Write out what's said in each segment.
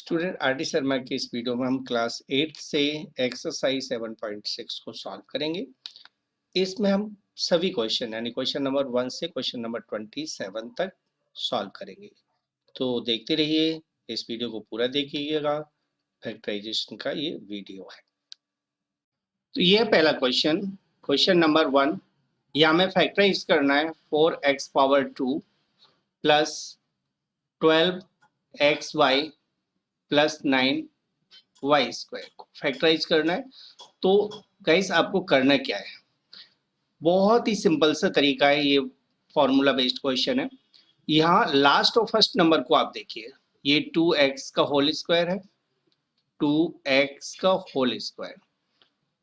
Student RD Sharma के इस video में हम क्लास 8 से एक्सरसाइज 7.6 को सॉल्व करेंगे। इसमें हम सभी क्वेश्चन यानी क्वेश्चन नंबर 1 से क्वेश्चन नंबर 27 तक सॉल्व करेंगे। तो देखते रहिए, इस वीडियो को पूरा देखिएगा। फैक्टराइजेशन का ये वीडियो है। तो ये पहला क्वेश्चन, क्वेश्चन नंबर 1। यहाँ हमें फैक्टराइज करना है 4x power 2 plus 12xy plus 9y square को फैक्टराइज करना है। तो गाइस आपको करना क्या है, बहुत ही सिंपल सा तरीका है। ये फॉर्मूला बेस्ड क्वेश्चन है। यहाँ लास्ट और फर्स्ट नंबर को आप देखिए, ये 2x का होल स्क्वायर है, 2x का होल स्क्वायर,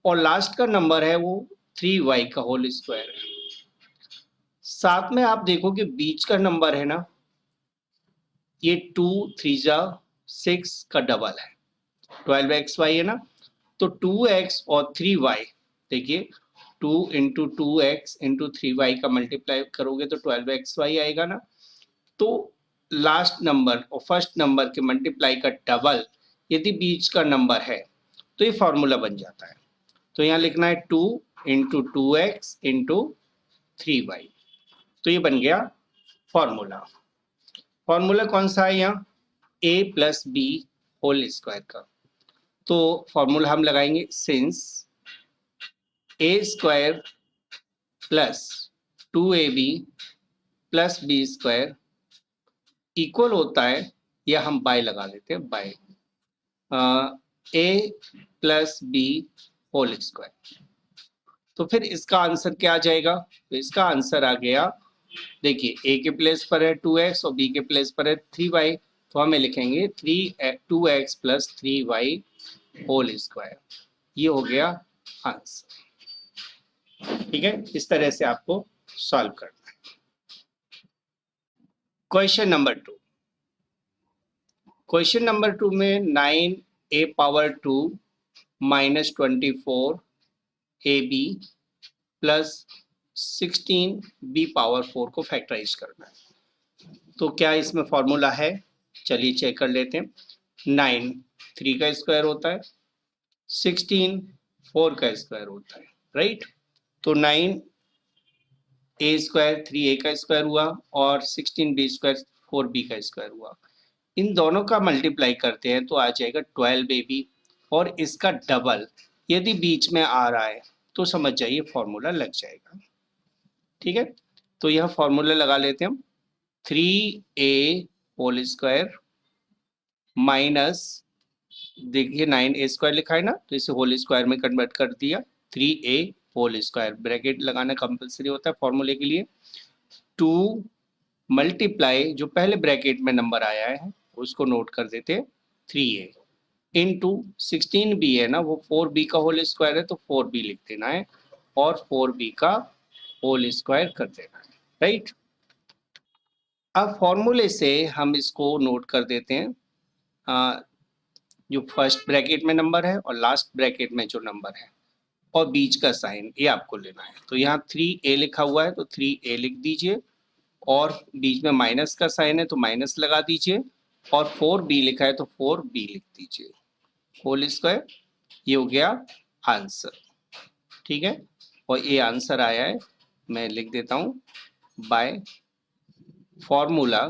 और लास्ट का नंबर है वो 3y का होल स्क्वायर है। साथ में आप देखो कि बीच का नंबर है ना, ये 2 3 जा 6 का डबल है, 12xy है ना। तो 2x और 3y, देखिए 2 इंटू 2x इंटू 3y का मल्टीप्लाई करोगे तो 12xy आएगा ना। तो लास्ट नंबर और फर्स्ट नंबर के मल्टीप्लाई का डबल यदि बीच का नंबर है तो ये फॉर्मूला बन जाता है। तो यहाँ लिखना है 2 इंटू 2x इंटू 3y। तो ये बन गया फॉर्मूला। फॉर्मूला कौन सा है यहाँ, a plus B whole square का। तो फॉर्मूला हम लगाएंगे since a square plus 2ab plus B square equal होता है, या हम बाय लगा देते हैं, by a plus B whole square. तो फिर इसका आंसर क्या आ जाएगा, तो इसका आंसर आ गया, देखिए a के प्लेस पर है 2x और b के प्लेस पर है 3y। तो हमें लिखेंगे 2x plus 3y whole square. ये हो गया आंसर। ठीक है, इस तरह से आपको सॉल्व करना है। Question number 2। क्वेश्चन नंबर 2 में 9a power 2 minus 24ab plus 16b power 4 को फैक्टराइज करना है। तो क्या इसमें फॉर्मूला है, चलिए चेक कर लेते हैं। 9 3 का स्क्वायर होता है, 16 4 का स्क्वायर होता है, राइट। तो 9 ए स्क्वायर 3a का स्क्वायर हुआ और 16b स्क्वायर 4b का स्क्वायर हुआ। इन दोनों का मल्टीप्लाई करते हैं तो आ जाएगा 12ab, और इसका डबल यदि बीच में आ रहा है तो समझ जाइए फॉर्मूला लग जाएगा। ठीक है, तो यह फॉर्मूला लगा लेते हैं हम। 3a होल स्क्वायर माइनस, देखिए 9a स्क्वायर लिखा है ना, तो इसे होल स्क्वायर में कन्वर्ट कर दिया, 3a होल स्क्वायर, ब्रैकेट लगाना कंपलसरी होता है फॉर्मूले के लिए। 2 मल्टीप्लाई, जो पहले ब्रैकेट में नंबर आया है उसको नोट कर देते हैं, 3a इंटू 16b है ना, वो 4b का होल स्क्वायर है तो 4b लिख देना है, और 4b का होल स्क्वायर कर देना है, राइट। अब फॉर्मूले से हम इसको नोट कर देते हैं, जो फर्स्ट ब्रैकेट में नंबर है और लास्ट ब्रैकेट में जो नंबर है और बीच का साइन, ये आपको लेना है। तो यहाँ 3a लिखा हुआ है तो 3a लिख दीजिए, और बीच में माइनस का साइन है तो माइनस लगा दीजिए, और 4b लिखा है तो 4b लिख दीजिए, होल स्क्वायर। ये हो गया आंसर। ठीक है, और ये आंसर आया है, मैं लिख देता हूँ, बाय फॉर्मूला,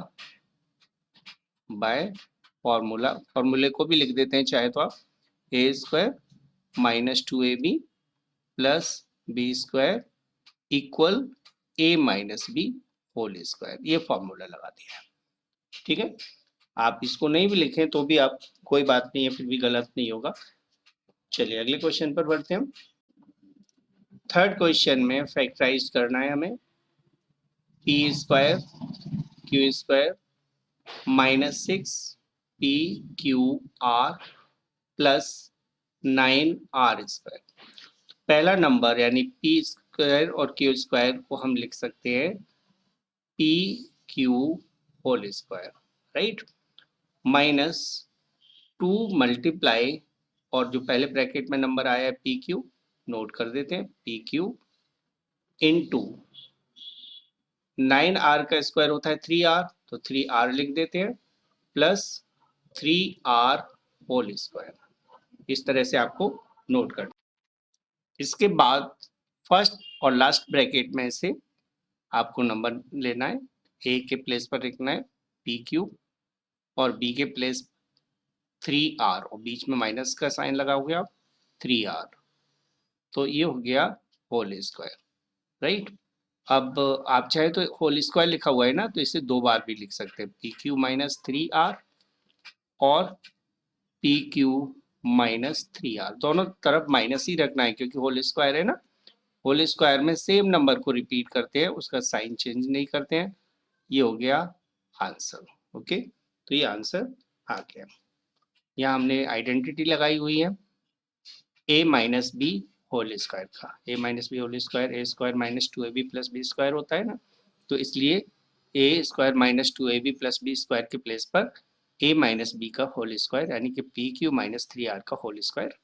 बाय फॉर्मूला। फॉर्मूले को भी लिख देते हैं चाहे तो आप, a square minus 2ab plus B square equal a minus B whole square. ये फॉर्मूला लगा दिया। ठीक है, आप इसको नहीं भी लिखें तो भी आप, कोई बात नहीं है, फिर भी गलत नहीं होगा। चलिए अगले क्वेश्चन पर बढ़ते हैं हम। थर्ड क्वेश्चन में फैक्टराइज करना है हमें, P square Q square minus 6 P Q R plus 9r square. पहला नंबर यानी पी स्क्वायर और क्यू स्क्वायर को हम लिख सकते हैं P Q whole square, right, minus 2 multiply, और जो पहले ब्रैकेट में नंबर आया है पी क्यू, नोट कर देते हैं, पी क्यू इंटू 9r का स्क्वायर होता है 3r, तो 3r लिख देते हैं, प्लस 3r होल स्क्वायर। इस तरह से आपको नोट करना। इसके बाद फर्स्ट और लास्ट ब्रैकेट में से आपको नंबर लेना है। ए के प्लेस पर लिखना है पी क्यू और बी के प्लेस 3r और बीच में माइनस का साइन लगा हुआ 3r। तो ये हो गया होल स्क्वायर, राइट। अब आप चाहे तो होल स्क्वायर लिखा हुआ है ना, तो इसे दो बार भी लिख सकते हैं, पी क्यू माइनस 3r और पी क्यू माइनस 3r। दोनों तरफ माइनस ही रखना है क्योंकि होल स्क्वायर है ना। होल स्क्वायर में सेम नंबर को रिपीट करते हैं, उसका साइन चेंज नहीं करते हैं। ये हो गया आंसर। ओके, तो ये आंसर आ गया। यहाँ हमने आइडेंटिटी लगाई हुई है a minus B whole square का। a minus B whole square A square minus 2ab plus B square होता है ना, तो इसलिए a square minus 2ab plus B square के प्लेस पर a माइनस बी का होल स्क्वायर यानी कि पी क्यू माइनस 3r का होल स्क्वायर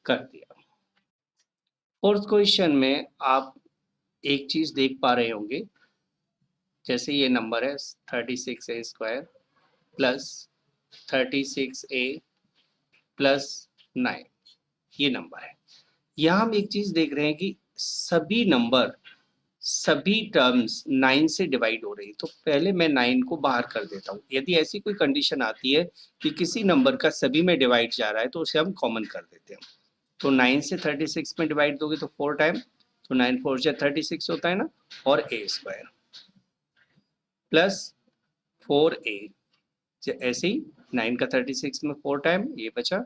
कर दिया। फोर्थ क्वेश्चन में आप एक चीज देख पा रहे होंगे, जैसे ये नंबर है 36a square plus 36a plus 9, ये नंबर है। यहाँ हम एक चीज देख रहे हैं कि सभी नंबर सभी टर्म्स 9 से डिवाइड हो रही है। तो पहले मैं 9 को बाहर कर देता हूँ। यदि ऐसी कोई कंडीशन आती है कि किसी नंबर का सभी में डिवाइड जा रहा है तो उसे हम कॉमन कर देते हैं। तो 9 से 36 में डिवाइड दोगे तो 4 टाइम, तो 9 4 जा 36 होता है ना, और a स्क्वायर प्लस 4a, ऐसे ही 9 का 36 में 4 टाइम ये बचा,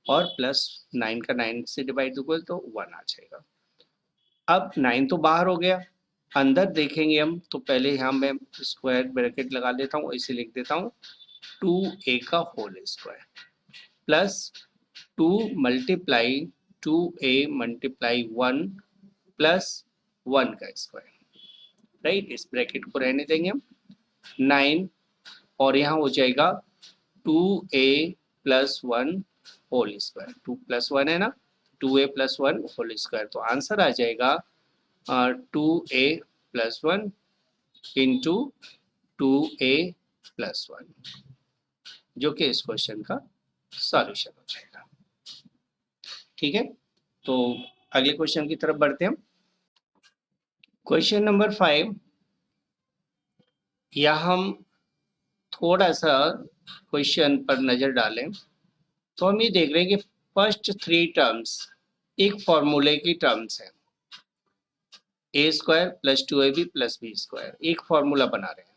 और प्लस 9 का 9 से डिवाइड दोगे तो 1 आ जाएगा। अब 9 तो बाहर हो गया, अंदर देखेंगे हम तो पहले यहाँ मैं स्क्वायर ब्रैकेट लगा देता हूँ, इसे लिख देता हूँ 2a का whole square plus 2 multiply 2a multiply 1 plus 1 का स्क्वायर, राइट। इस ब्रैकेट को रहने देंगे हम 9 और यहाँ हो जाएगा 2a plus 1 whole square. 2 plus 1 है ना, 2a प्लस 1 होल स्क्वायर। तो आंसर आ जाएगा 2a plus 1 into 2a plus 1, जो कि इस क्वेश्चन का सॉल्यूशन हो जाएगा। ठीक है, तो अगले क्वेश्चन की तरफ बढ़ते हैं। क्वेश्चन नंबर 5, या हम थोड़ा सा क्वेश्चन पर नजर डालें तो हम ये देख रहे हैं कि फर्स्ट 3 टर्म्स एक फॉर्मूले की टर्म्स हैं, ए square plus 2ab plus B square, एक फॉर्मूला बना रहे हैं,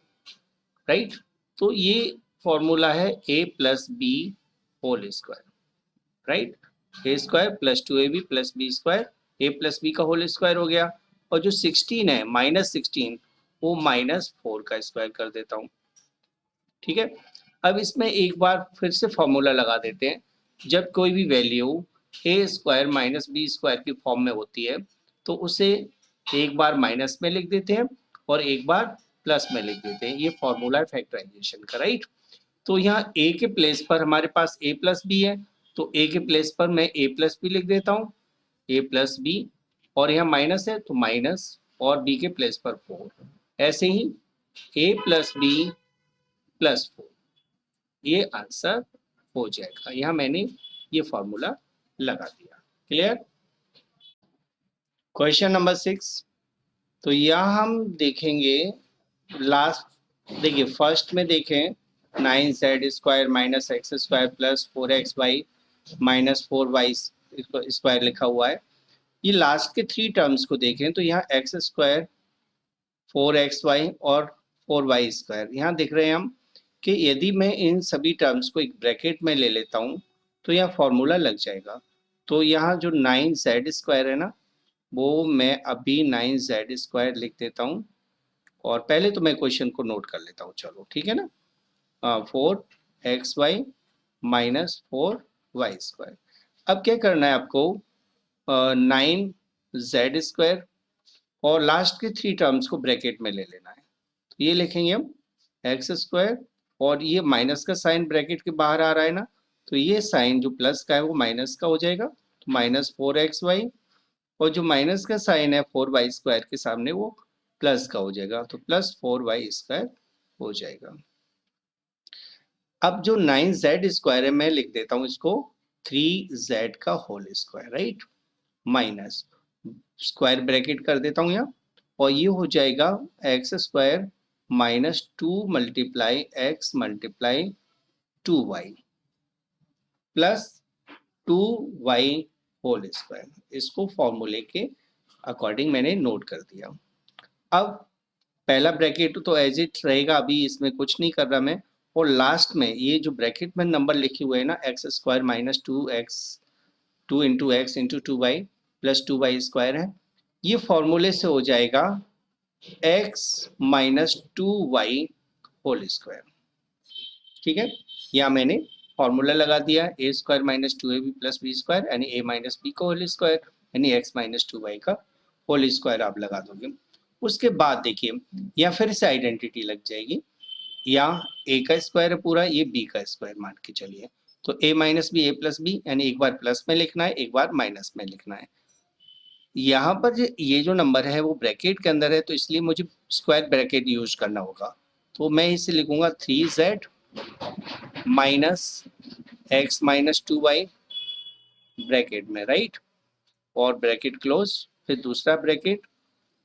राइट। तो ये फॉर्मूला है a plus B whole square, right. A square plus 2ab plus B square, a plus B का होल स्क्वायर हो गया, और जो 16 है -16 वो -4 का स्क्वायर कर देता हूँ। ठीक है, अब इसमें एक बार फिर से फॉर्मूला लगा देते हैं। जब कोई भी वैल्यू ए स्क्वायर माइनस बी स्क्वायर की फॉर्म में होती है तो उसे एक बार माइनस में लिख देते हैं और एक बार प्लस में लिख देते हैं। ये फॉर्मूला है फैक्टराइजेशन का, राइट। तो यहाँ ए के प्लेस पर हमारे पास ए प्लस बी है, तो ए के प्लेस पर मैं ए प्लस बी लिख देता हूँ, ए प्लस बी, और यहाँ माइनस है तो माइनस, और बी के प्लेस पर 4। ऐसे ही ए प्लस बी प्लस 4, ये आंसर हो जाएगा। यहाँ मैंने ये फॉर्मूला लगा दिया। क्लियर। क्वेश्चन नंबर 6, तो यहाँ हम देखेंगे लास्ट, देखिए फर्स्ट में देखें 9z square minus x square plus 4xy minus 4y square लिखा हुआ है। ये लास्ट के 3 टर्म्स को देखें तो यहाँ एक्स स्क्वायर 4xy और 4y स्क्वायर यहाँ देख रहे हैं हम कि यदि मैं इन सभी टर्म्स को एक ब्रैकेट में ले लेता हूँ तो यहाँ फॉर्मूला लग जाएगा। तो यहाँ जो 9z स्क्वायर है ना, वो मैं अभी 9z स्क्वायर लिख देता हूँ, और पहले तो मैं क्वेश्चन को नोट कर लेता हूँ, चलो ठीक है ना। 4xy minus 4y square. अब क्या करना है आपको, 9z स्क्वायर और लास्ट के 3 टर्म्स को ब्रैकेट में ले लेना है। तो ये लिखेंगे हम एक्स स्क्वायर, और ये माइनस का साइन ब्रैकेट के बाहर आ रहा है ना, तो ये साइन जो प्लस का है वो माइनस का हो जाएगा, तो -4xy, और जो माइनस का साइन है 4y स्क्वायर के सामने वो प्लस का हो जाएगा, तो +4y स्क्वायर हो जाएगा। अब जो 9z स्क्वायर है मैं लिख देता हूं इसको 3z का whole square, right, minus square bracket कर देता हूं यहाँ, और ये हो जाएगा x square minus 2 multiply x multiply 2y plus 2y whole square. इसको फॉर्मूले के अकॉर्डिंग मैंने नोट कर दिया। अब पहला ब्रैकेट तो एज इट रहेगा, अभी इसमें कुछ नहीं कर रहा मैं, और लास्ट में ये जो ब्रैकेट में नंबर लिखे हुए हैं ना, x square minus 2x 2 into x into 2y plus 2y square है, ये फॉर्मूले से हो जाएगा x minus 2y whole square. ठीक है, यहाँ मैंने फॉर्मूला लगा दिया, a square minus 2ab plus B square यानी a माइनस बी का होल स्क्वायर यानी x माइनस 2y का होल स्क्वायर आप लगा दोगे। उसके बाद देखिए या फिर से आइडेंटिटी लग जाएगी, या a का स्क्वायर है पूरा, ये b का स्क्वायर मान के चलिए, तो a minus B a plus b यानी एक बार प्लस में लिखना है एक बार माइनस में लिखना है। यहाँ पर ये जो नंबर है वो ब्रैकेट के अंदर है, तो इसलिए मुझे स्क्वायर ब्रैकेट यूज करना होगा, तो मैं इसे लिखूंगा 3z minus x minus 2y bracket में, राइट, और ब्रैकेट क्लोज, फिर दूसरा bracket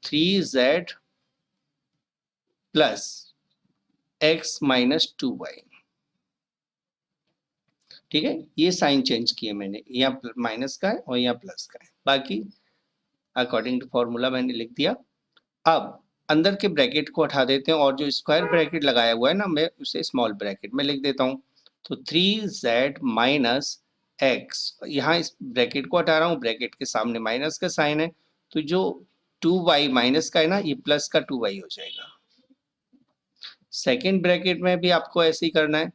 3z plus x minus 2y। ठीक है, ये साइन चेंज किए मैंने, यहाँ माइनस का है और यहाँ प्लस का है, बाकी अकॉर्डिंग टू फॉर्मूला मैंने लिख दिया। अब अंदर के ब्रैकेट को हटा देते हैं और जो स्क्वायर ब्रैकेट लगाया हुआ है ना, मैं उसे स्मॉल ब्रैकेट में लिख देता हूँ, तो 3z माइनस एक्स, यहाँ इस ब्रैकेट को हटा रहा हूँ, ब्रैकेट के सामने माइनस का साइन है, तो जो 2y माइनस का है ना, ये प्लस का 2y हो जाएगा। सेकेंड ब्रैकेट में भी आपको ऐसे ही करना है,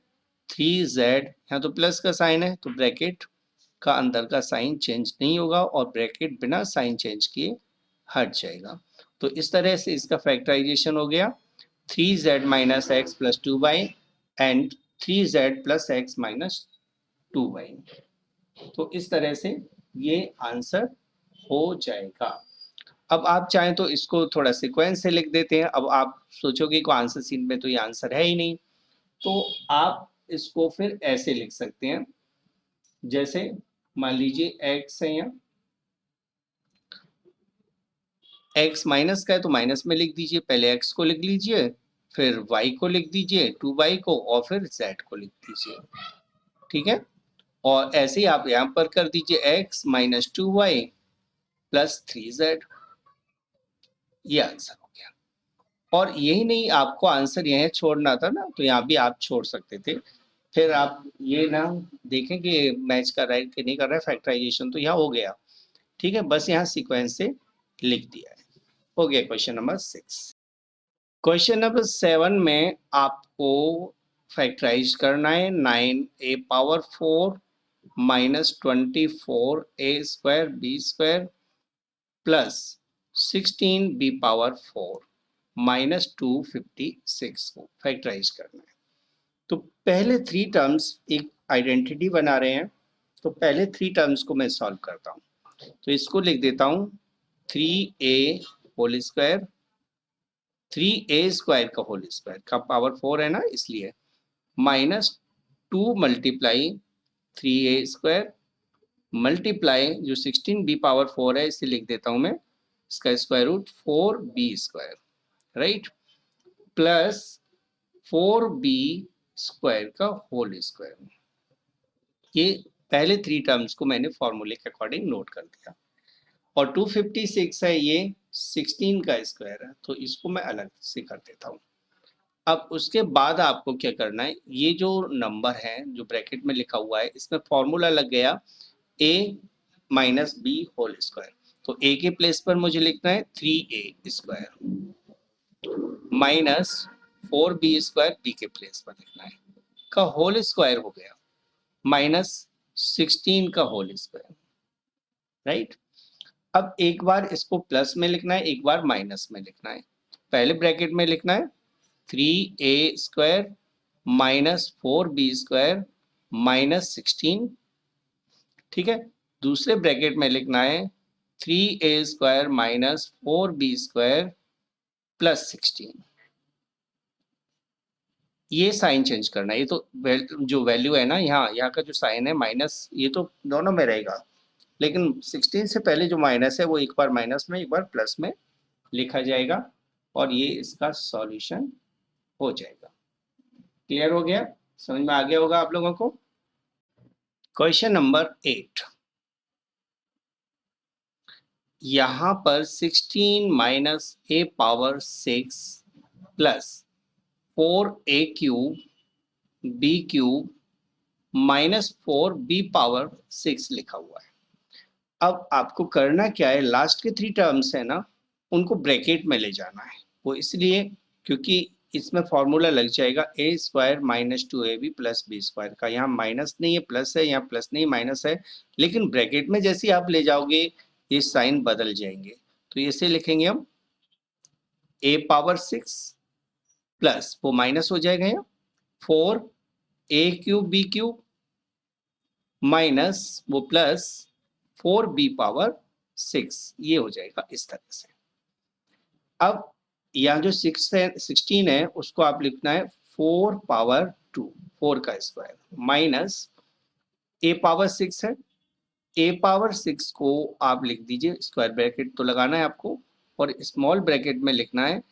3z, यहाँ तो प्लस का साइन है तो ब्रैकेट का अंदर का साइन चेंज नहीं होगा और ब्रैकेट बिना साइन चेंज किए हट जाएगा। तो इस तरह से इसका फैक्टराइजेशन हो गया 3z minus X plus 2y and 3z plus x minus 2y। तो इस तरह से ये आंसर हो जाएगा। अब आप चाहें तो इसको थोड़ा सीक्वेंस से लिख देते हैं। अब आप सोचोगे कि आंसर सीन में तो ये आंसर है ही नहीं, तो आप इसको फिर ऐसे लिख सकते हैं, जैसे मान लीजिए x है, यहाँ x माइनस का है तो माइनस में लिख दीजिए, पहले x को लिख लीजिए, फिर y को लिख दीजिए 2y को, और फिर z को लिख दीजिए। ठीक है, और ऐसे ही आप यहाँ पर कर दीजिए x minus 2y plus 3z, ये आंसर हो गया। और यही नहीं, आपको आंसर यह छोड़ना था ना, तो यहाँ भी आप छोड़ सकते थे, फिर आप ये ना देखें कि मैच कर रहा है कि नहीं कर रहा है, फैक्टराइजेशन तो यहाँ हो गया। ठीक है, बस यहाँ सीक्वेंस से लिख दिया है, हो गया क्वेश्चन नंबर 6। क्वेश्चन नंबर 7 में आपको फैक्टराइज करना है 9a power 4 minus 24a square b square plus 16b power 4 minus 256 को फैक्टराइज करना है। तो पहले 3 टर्म्स एक आइडेंटिटी बना रहे हैं, तो पहले 3 टर्म्स को मैं सॉल्व करता हूँ, तो इसको लिख देता हूँ 3a whole square, 3a square का होल स्क्वायर का पावर 4 है ना इसलिए, minus 2 multiply 3a square multiply जो 16b पावर 4 है इसे लिख देता हूं मैं, इसका square root 4b square, right, plus 4b square का होल स्क्वायर। ये पहले 3 टर्म्स को मैंने फॉर्मूले के अकॉर्डिंग नोट कर दिया, और 256 है, ये 16 का स्क्वायर है, तो इसको मैं अलग से कर देता हूँ। अब उसके बाद आपको क्या करना है, ये जो नंबर है जो ब्रैकेट में लिखा हुआ है इसमें फॉर्मूला लग गया a minus B whole square, तो a के प्लेस पर मुझे लिखना है 3a square minus 4b square b के प्लेस पर लिखना है, का होल स्क्वायर हो गया माइनस 16 का होल स्क्वायर, राइट। अब एक बार इसको प्लस में लिखना है एक बार माइनस में लिखना है, पहले ब्रैकेट में लिखना है 3a square minus 4b square minus 16, ठीक है, दूसरे ब्रैकेट में लिखना है 3a square minus 4b square plus 16, ये साइन चेंज करना है। ये तो जो वैल्यू है ना, यहाँ का जो साइन है माइनस, ये तो दोनों में रहेगा, लेकिन 16 से पहले जो माइनस है वो एक बार माइनस में एक बार प्लस में लिखा जाएगा और ये इसका सॉल्यूशन हो जाएगा। क्लियर हो गया? समझ में आ गया होगा आप लोगों को। क्वेश्चन नंबर 8, यहां पर 16 minus a power 6 plus 4a cube b cube minus 4b power 6 लिखा हुआ है। अब आपको करना क्या है, लास्ट के 3 टर्म्स है ना, उनको ब्रैकेट में ले जाना है। वो इसलिए क्योंकि इसमें फॉर्मूला लग जाएगा a square minus 2ab plus B square का। यहाँ माइनस नहीं है प्लस है, यहाँ प्लस नहीं माइनस है, लेकिन ब्रैकेट में जैसे आप ले जाओगे ये साइन बदल जाएंगे। तो इसे लिखेंगे हम a पावर 6 प्लस वो माइनस हो जाएगा यहाँ 4a cube b cube minus वो प्लस 4b पावर 6, ये हो जाएगा इस तरह से। अब यहाँ जो 16 है उसको आप लिखना है 4 पावर 2, 4 का स्क्वायर माइनस a पावर 6 है, a पावर 6 को आप लिख दीजिए, स्क्वायर ब्रैकेट तो लगाना है आपको, और स्मॉल ब्रैकेट में लिखना है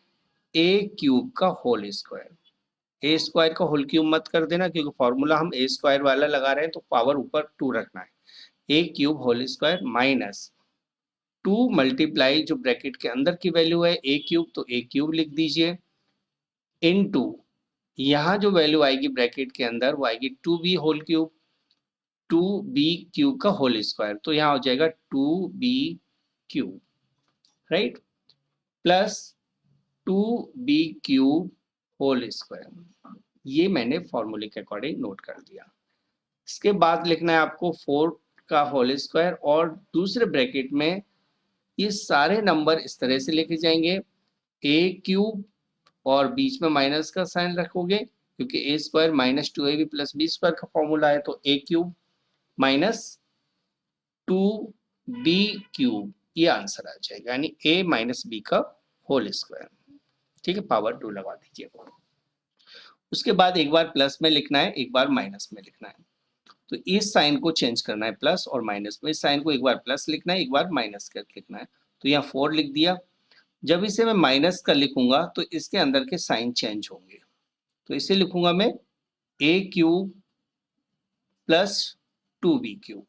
a क्यूब का होल स्क्वायर। ए स्क्वायर का होल क्यूब मत कर देना, क्योंकि फॉर्मूला हम ए स्क्वायर वाला लगा रहे हैं, तो पावर ऊपर 2 रखना है। A cube whole square minus 2 multiply जो ब्रैकेट के अंदर की वैल्यू है ए क्यूब, तो ए क्यूब लिख दीजिए, इनटू यहाँ जो वैल्यू आएगी ब्रैकेट के अंदर वो आएगी 2b whole cube, 2b cube का होल स्क्वायर, तो यहाँ हो जाएगा 2b cube, right, plus 2b cube whole square. ये मैंने फॉर्मूले के अकॉर्डिंग नोट कर दिया। इसके बाद लिखना है आपको 4 का होल स्क्वायर, और दूसरे ब्रैकेट में ये सारे नंबर इस तरह से लेके जाएंगे, ए क्यूब और बीच में माइनस का साइन रखोगे, क्योंकि a square minus 2ab plus B square का फॉर्मूला है, तो a cube minus 2b cube, ये आंसर आ जाएगा, यानी a माइनस बी का होल स्क्वायर। ठीक है, पावर 2 लगा दीजिए। उसके बाद एक बार प्लस में लिखना है, एक बार माइनस में लिखना है, तो इस साइन को चेंज करना है प्लस और माइनस में। इस साइन को एक बार प्लस लिखना है, एक बार माइनस कर लिखना है, तो यहाँ 4 लिख दिया। जब इसे मैं माइनस का लिखूंगा तो इसके अंदर के साइन चेंज होंगे, तो इसे लिखूंगा मैं a cube plus 2b cube.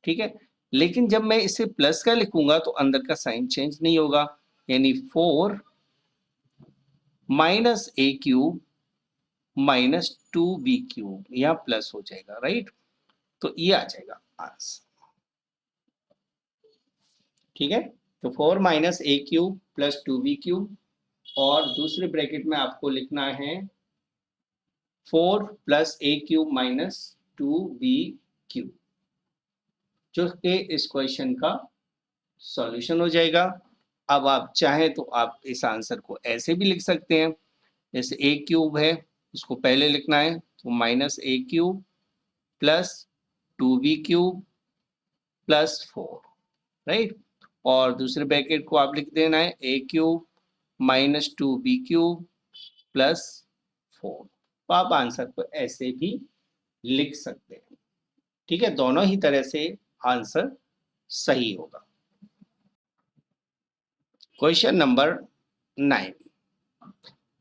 ठीक है, लेकिन जब मैं इसे प्लस का लिखूंगा तो अंदर का साइन चेंज नहीं होगा, यानी 4 minus a cube minus 2b cube, यहाँ प्लस हो जाएगा, राइट, तो ये आ जाएगा आंसर। ठीक है, तो 4 minus a cube plus 2b cube, और दूसरे ब्रैकेट में आपको लिखना है 4 plus a cube minus 2b cube, जो कि इस क्वेश्चन का सॉल्यूशन हो जाएगा। अब आप चाहें तो आप इस आंसर को ऐसे भी लिख सकते हैं, जैसे a क्यूब है उसको पहले लिखना है, तो minus a cube plus 2b cube plus 4, right, और दूसरे ब्रैकेट को आप लिख देना है a cube minus 2b cube plus 4। तो आप आंसर को ऐसे भी लिख सकते हैं। ठीक है, दोनों ही तरह से आंसर सही होगा। क्वेश्चन नंबर 9,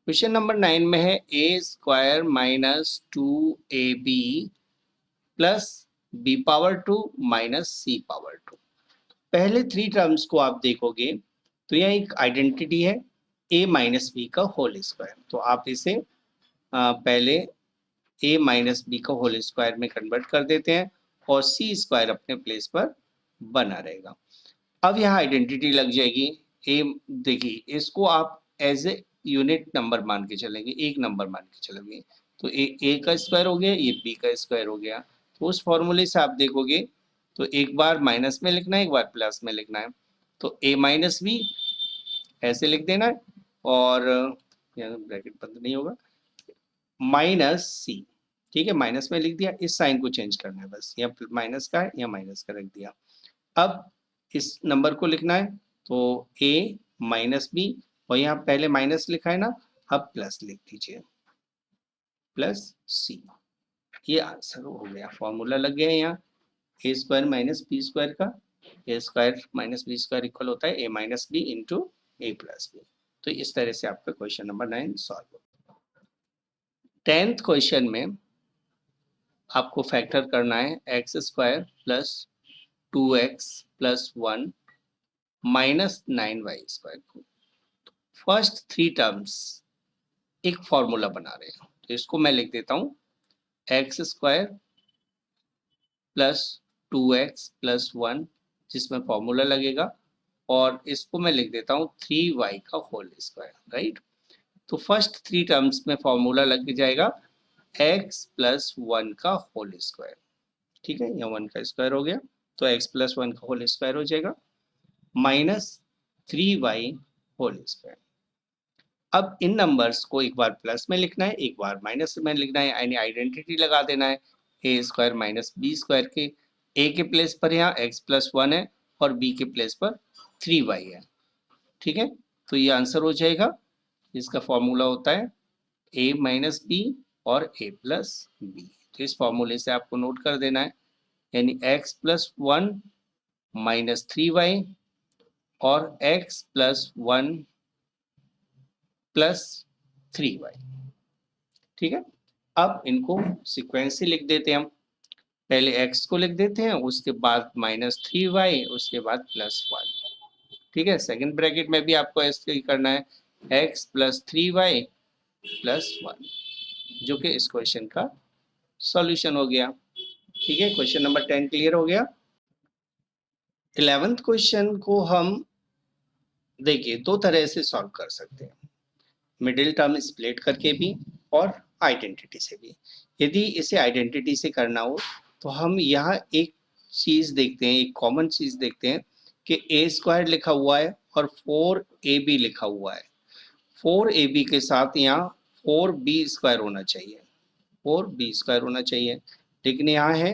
क्वेश्चन नंबर 9 में है ए square minus 2ab plus b power 2 minus c power 2। पहले 3 टर्म्स को आप देखोगे तो यह एक आइडेंटिटी है a माइनस बी का होल स्क्वायर, तो आप इसे पहले a माइनस बी का होल स्क्वायर में कन्वर्ट कर देते हैं और सी स्क्वायर अपने प्लेस पर बना रहेगा। अब यहाँ आइडेंटिटी लग जाएगी a, देखिए इसको आप एज ए यूनिट नंबर मान के चलेंगे, एक नंबर मान के चलेंगे, तो a का स्क्वायर हो गया, ये b का स्क्वायर हो गया। तो उस फॉर्मूले से आप देखोगे तो एक बार माइनस में लिखना है, एक बार प्लस में लिखना है, तो a माइनस बी ऐसे लिख देना है, और यहाँ ब्रैकेट बंद नहीं होगा, माइनस सी। ठीक है, माइनस में लिख दिया, इस साइन को चेंज करना है बस, या माइनस का है या माइनस का रख दिया। अब इस नंबर को लिखना है, तो a माइनस बी, और यहाँ पहले माइनस लिखा है ना, अब प्लस लिख दीजिए। Plus C. ये आंसर हो गया, फॉर्मूला लग गया यहाँ A square minus B square का। A square minus B square equal होता है A minus B into A plus B. तो इस तरह से आपका क्वेश्चन नंबर 9 सॉल्व होता है। 10th क्वेश्चन में आपको फैक्टर करना है x square plus 2x plus 1 minus 9y square को। फर्स्ट 3 टर्म्स एक फॉर्मूला बना रहे हैं, तो इसको मैं लिख देता हूँ x square plus 2x plus 1 जिसमें फॉर्मूला लगेगा, और इसको मैं लिख देता हूँ 3y का होल स्क्वायर, राइट। तो फर्स्ट 3 टर्म्स में फॉर्मूला लग जाएगा x प्लस 1 का होल स्क्वायर, ठीक है, यहाँ 1 का स्क्वायर हो गया तो x प्लस 1 का होल स्क्वायर हो जाएगा माइनस 3y होल स्क्वायर। अब इन नंबर्स को एक बार प्लस में लिखना है, एक बार माइनस में लिखना है, यानी आइडेंटिटी लगा देना है ए स्क्वायर माइनस बी स्क्वायर के। ए के प्लेस पर यहाँ x प्लस 1 है और बी के प्लेस पर 3y है, ठीक है। तो ये आंसर हो जाएगा, इसका फॉर्मूला होता है a माइनस बी और a प्लस बी। तो इस फॉर्मूले से आपको नोट कर देना है, यानी x प्लस 1 माइनस 3y और x प्लस 1 प्लस 3y, ठीक है। अब इनको सीक्वेंस से लिख देते हैं हम, पहले x को लिख देते हैं, उसके बाद माइनस 3y, उसके बाद प्लस 1, ठीक है। सेकंड ब्रैकेट में भी आपको ऐसे करना है x प्लस 3y प्लस 1, जो कि इस क्वेश्चन का सॉल्यूशन हो गया, ठीक है। क्वेश्चन नंबर 10 क्लियर हो गया। 11th क्वेश्चन को हम देखिए दो तरह से सॉल्व कर सकते हैं, मिडिल टर्म स्प्लिट करके भी और आइडेंटिटी से भी। यदि इसे आइडेंटिटी से करना हो तो हम यहाँ एक चीज देखते हैं, एक कॉमन चीज देखते हैं कि ए स्क्वायर लिखा हुआ है और 4ab लिखा हुआ है। 4ab के साथ यहाँ 4b स्क्वायर होना चाहिए, 4b स्क्वायर होना चाहिए, लेकिन यहाँ है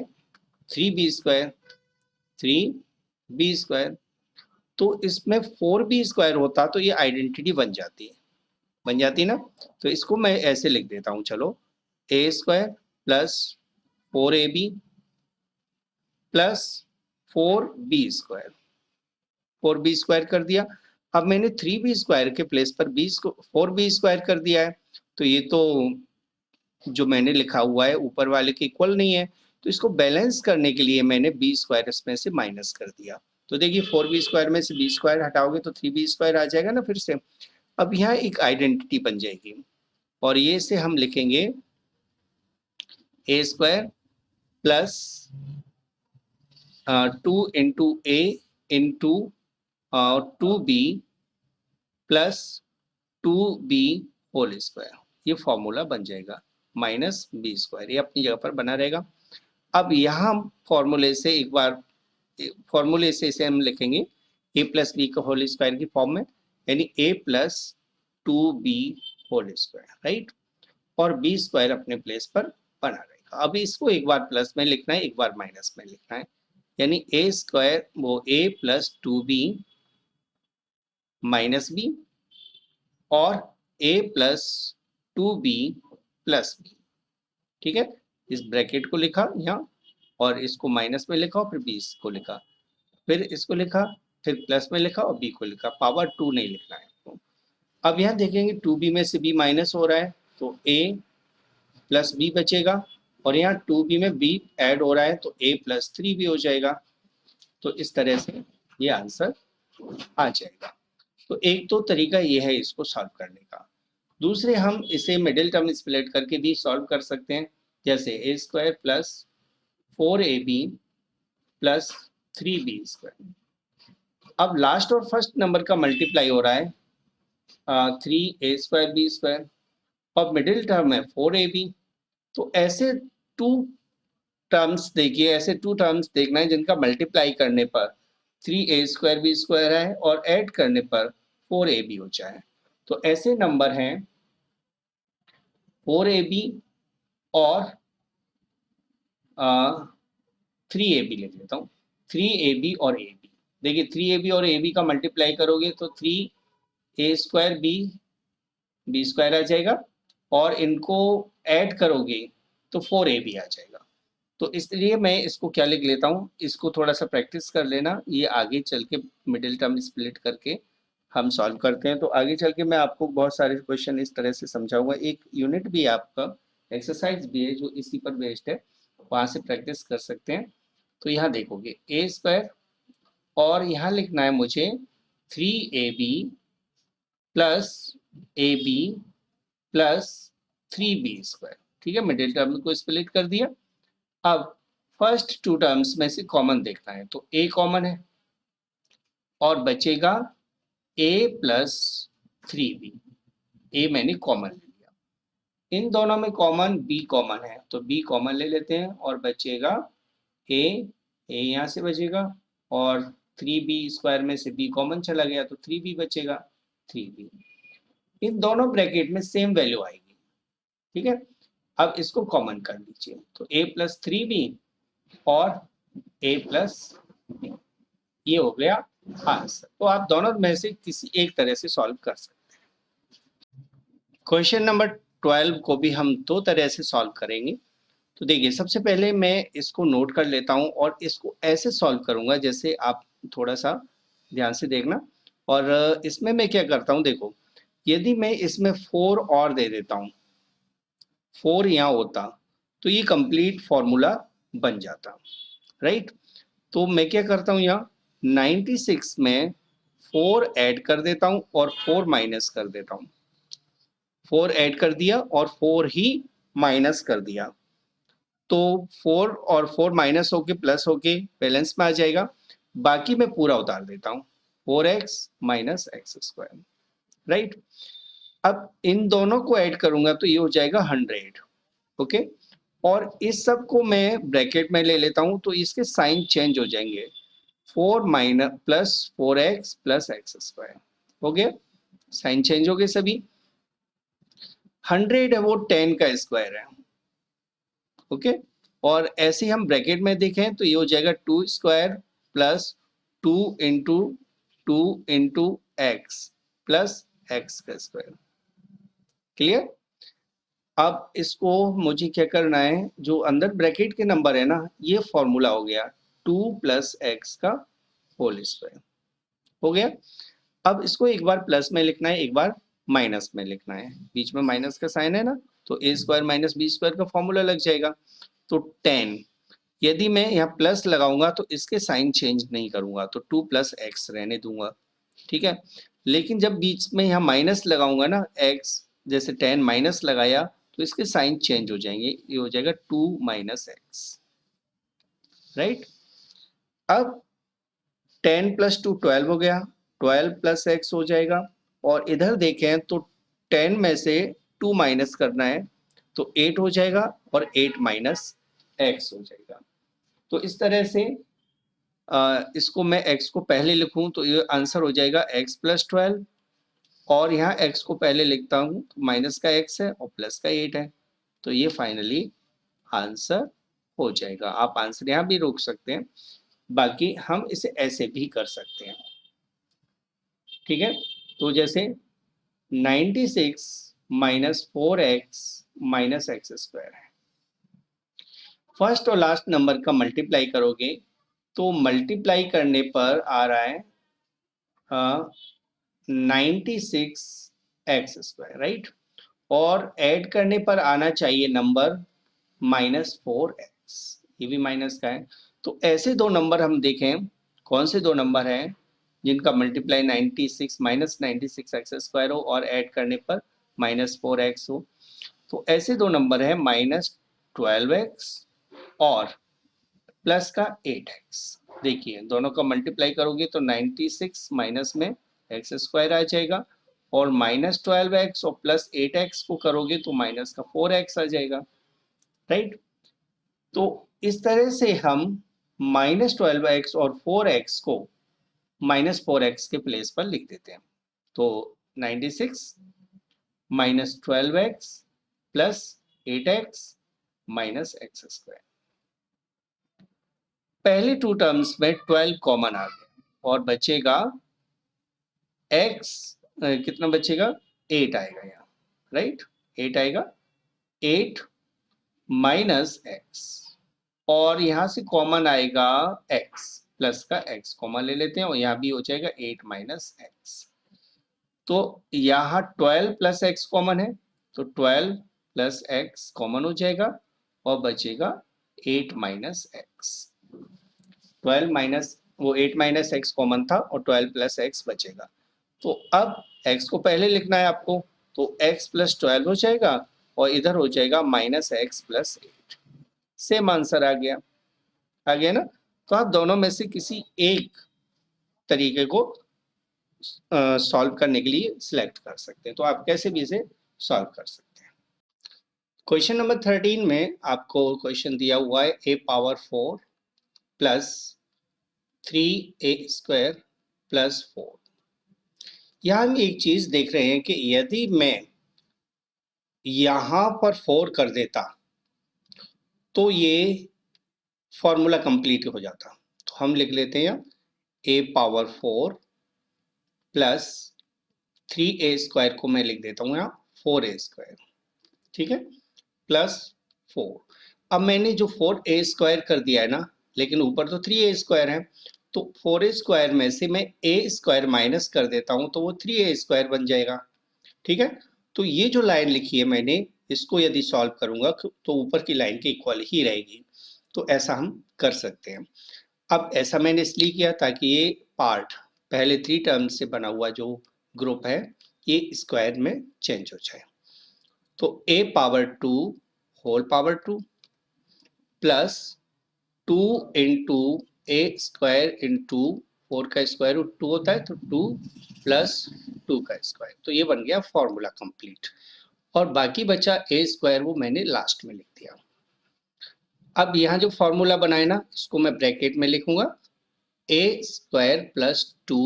3b स्क्वायर, 3b स्क्वायर। तो इसमें 4b स्क्वायर होता तो ये आइडेंटिटी बन जाती ना। तो इसको मैं ऐसे लिख देता हूं, चलो A square plus 4ab plus 4b square, 4b square कर दिया। अब मैंने 3b स्क्वायर के प्लेस पर 4b स्क्वायर कर दिया है, तो ये तो जो मैंने लिखा हुआ है ऊपर वाले के इक्वल नहीं है, तो इसको बैलेंस करने के लिए मैंने b स्क्वायर इसमें से माइनस कर दिया। तो देखिए 4b स्क्वायर में से b स्क्वायर हटाओगे तो 3b स्क्वायर आ जाएगा ना फिर से। अब यहाँ एक आइडेंटिटी बन जाएगी और ये से हम लिखेंगे A square plus 2 into A into 2b plus 2b whole square, ये फॉर्मूला बन जाएगा माइनस बी स्क्वायर, ये अपनी जगह पर बना रहेगा। अब यहाँ फॉर्मूले से एक बार फॉर्मूले से इसे हम लिखेंगे ए प्लस बी का होल स्क्वायर की फॉर्म में, यानी A plus 2b whole square, right. और बी स्क्वायर अपने प्लेस पर बना रहेगा। अब इसको एक बार प्लस में लिखना है, एक बार माइनस में लिखना है, यानी ए स्क्वायर वो a plus 2b minus b और a plus 2b plus b, ठीक है। इस ब्रैकेट को लिखा यहाँ और इसको माइनस में लिखा और फिर b को लिखा, फिर इसको लिखा, फिर प्लस में लिखा और b को लिखा, पावर 2 नहीं लिखना है। अब यहाँ देखेंगे 2b में से b माइनस हो रहा है तो a प्लस b बचेगा, और यहाँ 2b में b ऐड हो रहा है तो a प्लस 3b हो जाएगा। तो इस तरह से ये आंसर आ जाएगा। तो एक तो तरीका ये है इसको सॉल्व करने का। दूसरे हम इसे मिडिल टर्म स्प्लिट करके भी सॉल्व कर सकते हैं, जैसे A square plus 4ab plus 3b square. अब लास्ट और फर्स्ट नंबर का मल्टीप्लाई हो रहा है 3a स्क्वायर बी स्क्वायर, और मिडिल टर्म है 4ab। तो ऐसे टू टर्म्स देखिए, ऐसे टू टर्म्स देखना है जिनका मल्टीप्लाई करने पर 3a स्क्वायर बी स्क्वायर है और ऐड करने पर 4ab हो जाए। तो ऐसे नंबर हैं 4ab और 3ab लिख लेता हूँ, 3ab और ab। देखिए 3ab और ab का मल्टीप्लाई करोगे तो 3a स्क्वायर बी स्क्वायर आ जाएगा और इनको ऐड करोगे तो 4ab आ जाएगा। तो इसलिए मैं इसको क्या लिख लेता हूँ, इसको थोड़ा सा प्रैक्टिस कर लेना, ये आगे चल के मिडिल टर्म स्प्लिट करके हम सॉल्व करते हैं। तो आगे चल के मैं आपको बहुत सारे क्वेश्चन इस तरह से समझाऊंगा। एक यूनिट भी है आपका, एक्सरसाइज भी है जो इसी पर बेस्ड है, वहां से प्रैक्टिस कर सकते हैं। तो यहाँ देखोगे ए स्क्वायर और यहाँ लिखना है मुझे 3ab plus a b plus 3b square. ठीक है, मिडिल टर्म को स्प्लिट कर दिया। अब फर्स्ट टू टर्म्स में से कॉमन देखना है, तो a कॉमन है और बचेगा a प्लस 3b। a मैंने कॉमन ले लिया, इन दोनों में कॉमन b कॉमन है तो b कॉमन ले लेते हैं और बचेगा a यहाँ से बचेगा और 3b स्क्वायर में से b कॉमन चला गया तो 3b बचेगा 3b। इन दोनों ब्रैकेट में सेम वैल्यू आएगी। ठीक है, अब इसको कॉमन कर लीजिए, तो a प्लस 3b और a प्लस b, ये हो गया आंसर। तो आप दोनों में से किसी एक तरह से सॉल्व कर सकते हैं। क्वेश्चन नंबर 12 को भी हम दो तरह से सॉल्व करेंगे। तो देखिए, सबसे पहले मैं इसको नोट कर लेता हूं और इसको ऐसे सॉल्व करूंगा जैसे आप थोड़ा सा ध्यान से देखना। और इसमें मैं क्या करता हूं, देखो यदि मैं इसमें 4 और दे देता हूं, 4 यहाँ होता तो ये कंप्लीट फॉर्मूला बन जाता, राइट। तो मैं क्या करता हूँ, यहाँ 96 में 4 ऐड कर देता हूँ और 4 माइनस कर देता हूँ। 4 ऐड कर दिया और 4 ही माइनस कर दिया, तो 4 और 4 माइनस होके प्लस होके बैलेंस में आ जाएगा। बाकी मैं पूरा उतार देता हूँ, 4x minus x square, right. अब इन दोनों को ऐड करूंगा तो ये हो जाएगा 100, ओके। और इस सब को मैं ब्रैकेट में ले लेता हूं तो इसके साइन चेंज हो जाएंगे, 4 minus plus 4x plus x square हो गया, साइन चेंज हो गए सभी। 100 है वो 10 का स्क्वायर है, ओके। और ऐसे हम ब्रैकेट में देखें तो ये हो जाएगा 2 square plus 2 into 2 into x plus x का स्क्वायर। क्लियर। अब इसको मुझे क्या करना है, जो अंदर ब्रैकेट के नंबर है ना, ये फॉर्मूला हो गया 2 प्लस एक्स का होल स्क्वायर हो गया। अब इसको एक बार प्लस में लिखना है, एक बार माइनस में लिखना है, बीच में माइनस का साइन है ना, तो A square minus B square का फॉर्मूला लग जाएगा। तो 10, यदि मैं यहाँ प्लस लगाऊंगा तो इसके साइन चेंज नहीं करूंगा, तो 2 प्लस एक्स रहने दूंगा, ठीक है। लेकिन जब बीच में यहाँ माइनस लगाऊंगा ना, एक्स जैसे 10 माइनस लगाया तो इसके साइन चेंज हो जाएंगे, ये हो जाएगा 2 माइनस एक्स, राइट। अब 10 प्लस 2 12 हो गया, 12 प्लस एक्स हो जाएगा। और इधर देखें तो 10 में से 2 माइनस करना है तो 8 हो जाएगा और 8 माइनस एक्स हो जाएगा। तो इस तरह से इसको मैं x को पहले लिखूं तो ये आंसर हो जाएगा x प्लस 12, और यहाँ x को पहले लिखता हूं तो माइनस का x है और प्लस का 8 है, तो ये फाइनली आंसर हो जाएगा। आप आंसर यहाँ भी रोक सकते हैं, बाकी हम इसे ऐसे भी कर सकते हैं, ठीक है। तो जैसे 96 minus 4x minus x square है, फर्स्ट और लास्ट नंबर का मल्टीप्लाई करोगे तो मल्टीप्लाई करने पर आ रहा है 96 एक्स स्क्वायर, राइट। और ऐड करने पर आना चाहिए नंबर -4x, ये भी माइनस का है। तो ऐसे दो नंबर हम देखें, कौन से दो नंबर हैं जिनका मल्टीप्लाई 96 माइनस 96 एक्स स्क्वायर हो और ऐड करने पर -4x हो। तो ऐसे दो नंबर है -12x और प्लस का 8x। देखिए दोनों का मल्टीप्लाई करोगे तो 96 माइनस में एक्स स्क्वायर आ जाएगा और -12x और प्लस 8x को करोगे तो माइनस का 4x आ जाएगा, राइट। तो इस तरह से हम -12x और 4x को -4x के प्लेस पर लिख देते हैं। तो 96 -12x plus 8x minus x square. पहले टू टर्म्स में 12 कॉमन आ गया और बचेगा x, कितना बचेगा 8 आएगा यहाँ, राइट। 8 आएगा, 8 माइनस एक्स, और यहां से कॉमन आएगा x, प्लस का x कॉमन ले लेते हैं और यहाँ भी हो जाएगा 8 माइनस एक्स। तो यहाँ 12 प्लस एक्स कॉमन है, तो 12 प्लस एक्स कॉमन हो जाएगा और बचेगा 8 माइनस एक्स। 12 माइनस वो 8 माइनस एक्स कॉमन था और 12 प्लस एक्स बचेगा। तो अब x को पहले लिखना है आपको, तो x प्लस 12 हो जाएगा और इधर हो जाएगा minus X plus 8। Same answer आ गया ना। तो आप दोनों में से किसी एक तरीके को सॉल्व करने के लिए सिलेक्ट कर सकते हैं। तो आप कैसे भी इसे सॉल्व कर सकते हैं। क्वेश्चन नंबर 13 में आपको क्वेश्चन दिया हुआ है a power 4 plus 3a square plus 4। यहाँ हम एक चीज देख रहे हैं कि यदि मैं यहां पर 4 कर देता तो ये फॉर्मूला कंप्लीट हो जाता। तो हम लिख लेते हैं a power 4 plus 3a square को मैं लिख देता हूँ यहाँ 4a स्क्वायर, ठीक है, प्लस 4। अब मैंने जो 4a स्क्वायर कर दिया है ना, लेकिन ऊपर तो 3a स्क्वायर है, तो 4a स्क्वायर में से मैं a स्क्वायर माइनस कर देता हूँ तो वो 3a स्क्वायर बन जाएगा, ठीक है। तो ये जो लाइन लिखी है मैंने, इसको यदि सॉल्व करूंगा तो ऊपर की लाइन के इक्वल ही रहेगी। तो ऐसा हम कर सकते हैं। अब ऐसा मैंने इसलिए किया ताकि ये पार्ट पहले 3 टर्म से बना हुआ जो ग्रुप है ये स्क्वायर में चेंज हो जाए। तो a power 2 whole power 2 plus 2 into a square into 4 का स्क्वायर रूट 2 होता है, तो 2 प्लस 2 का स्क्वायर। तो ये बन गया फॉर्मूला कंप्लीट। और बाकी बचा ए स्क्वायर, वो मैंने लास्ट में लिख दिया। अब यहाँ जो फॉर्मूला बनाए ना, इसको मैं ब्रैकेट में लिखूंगा A square plus 2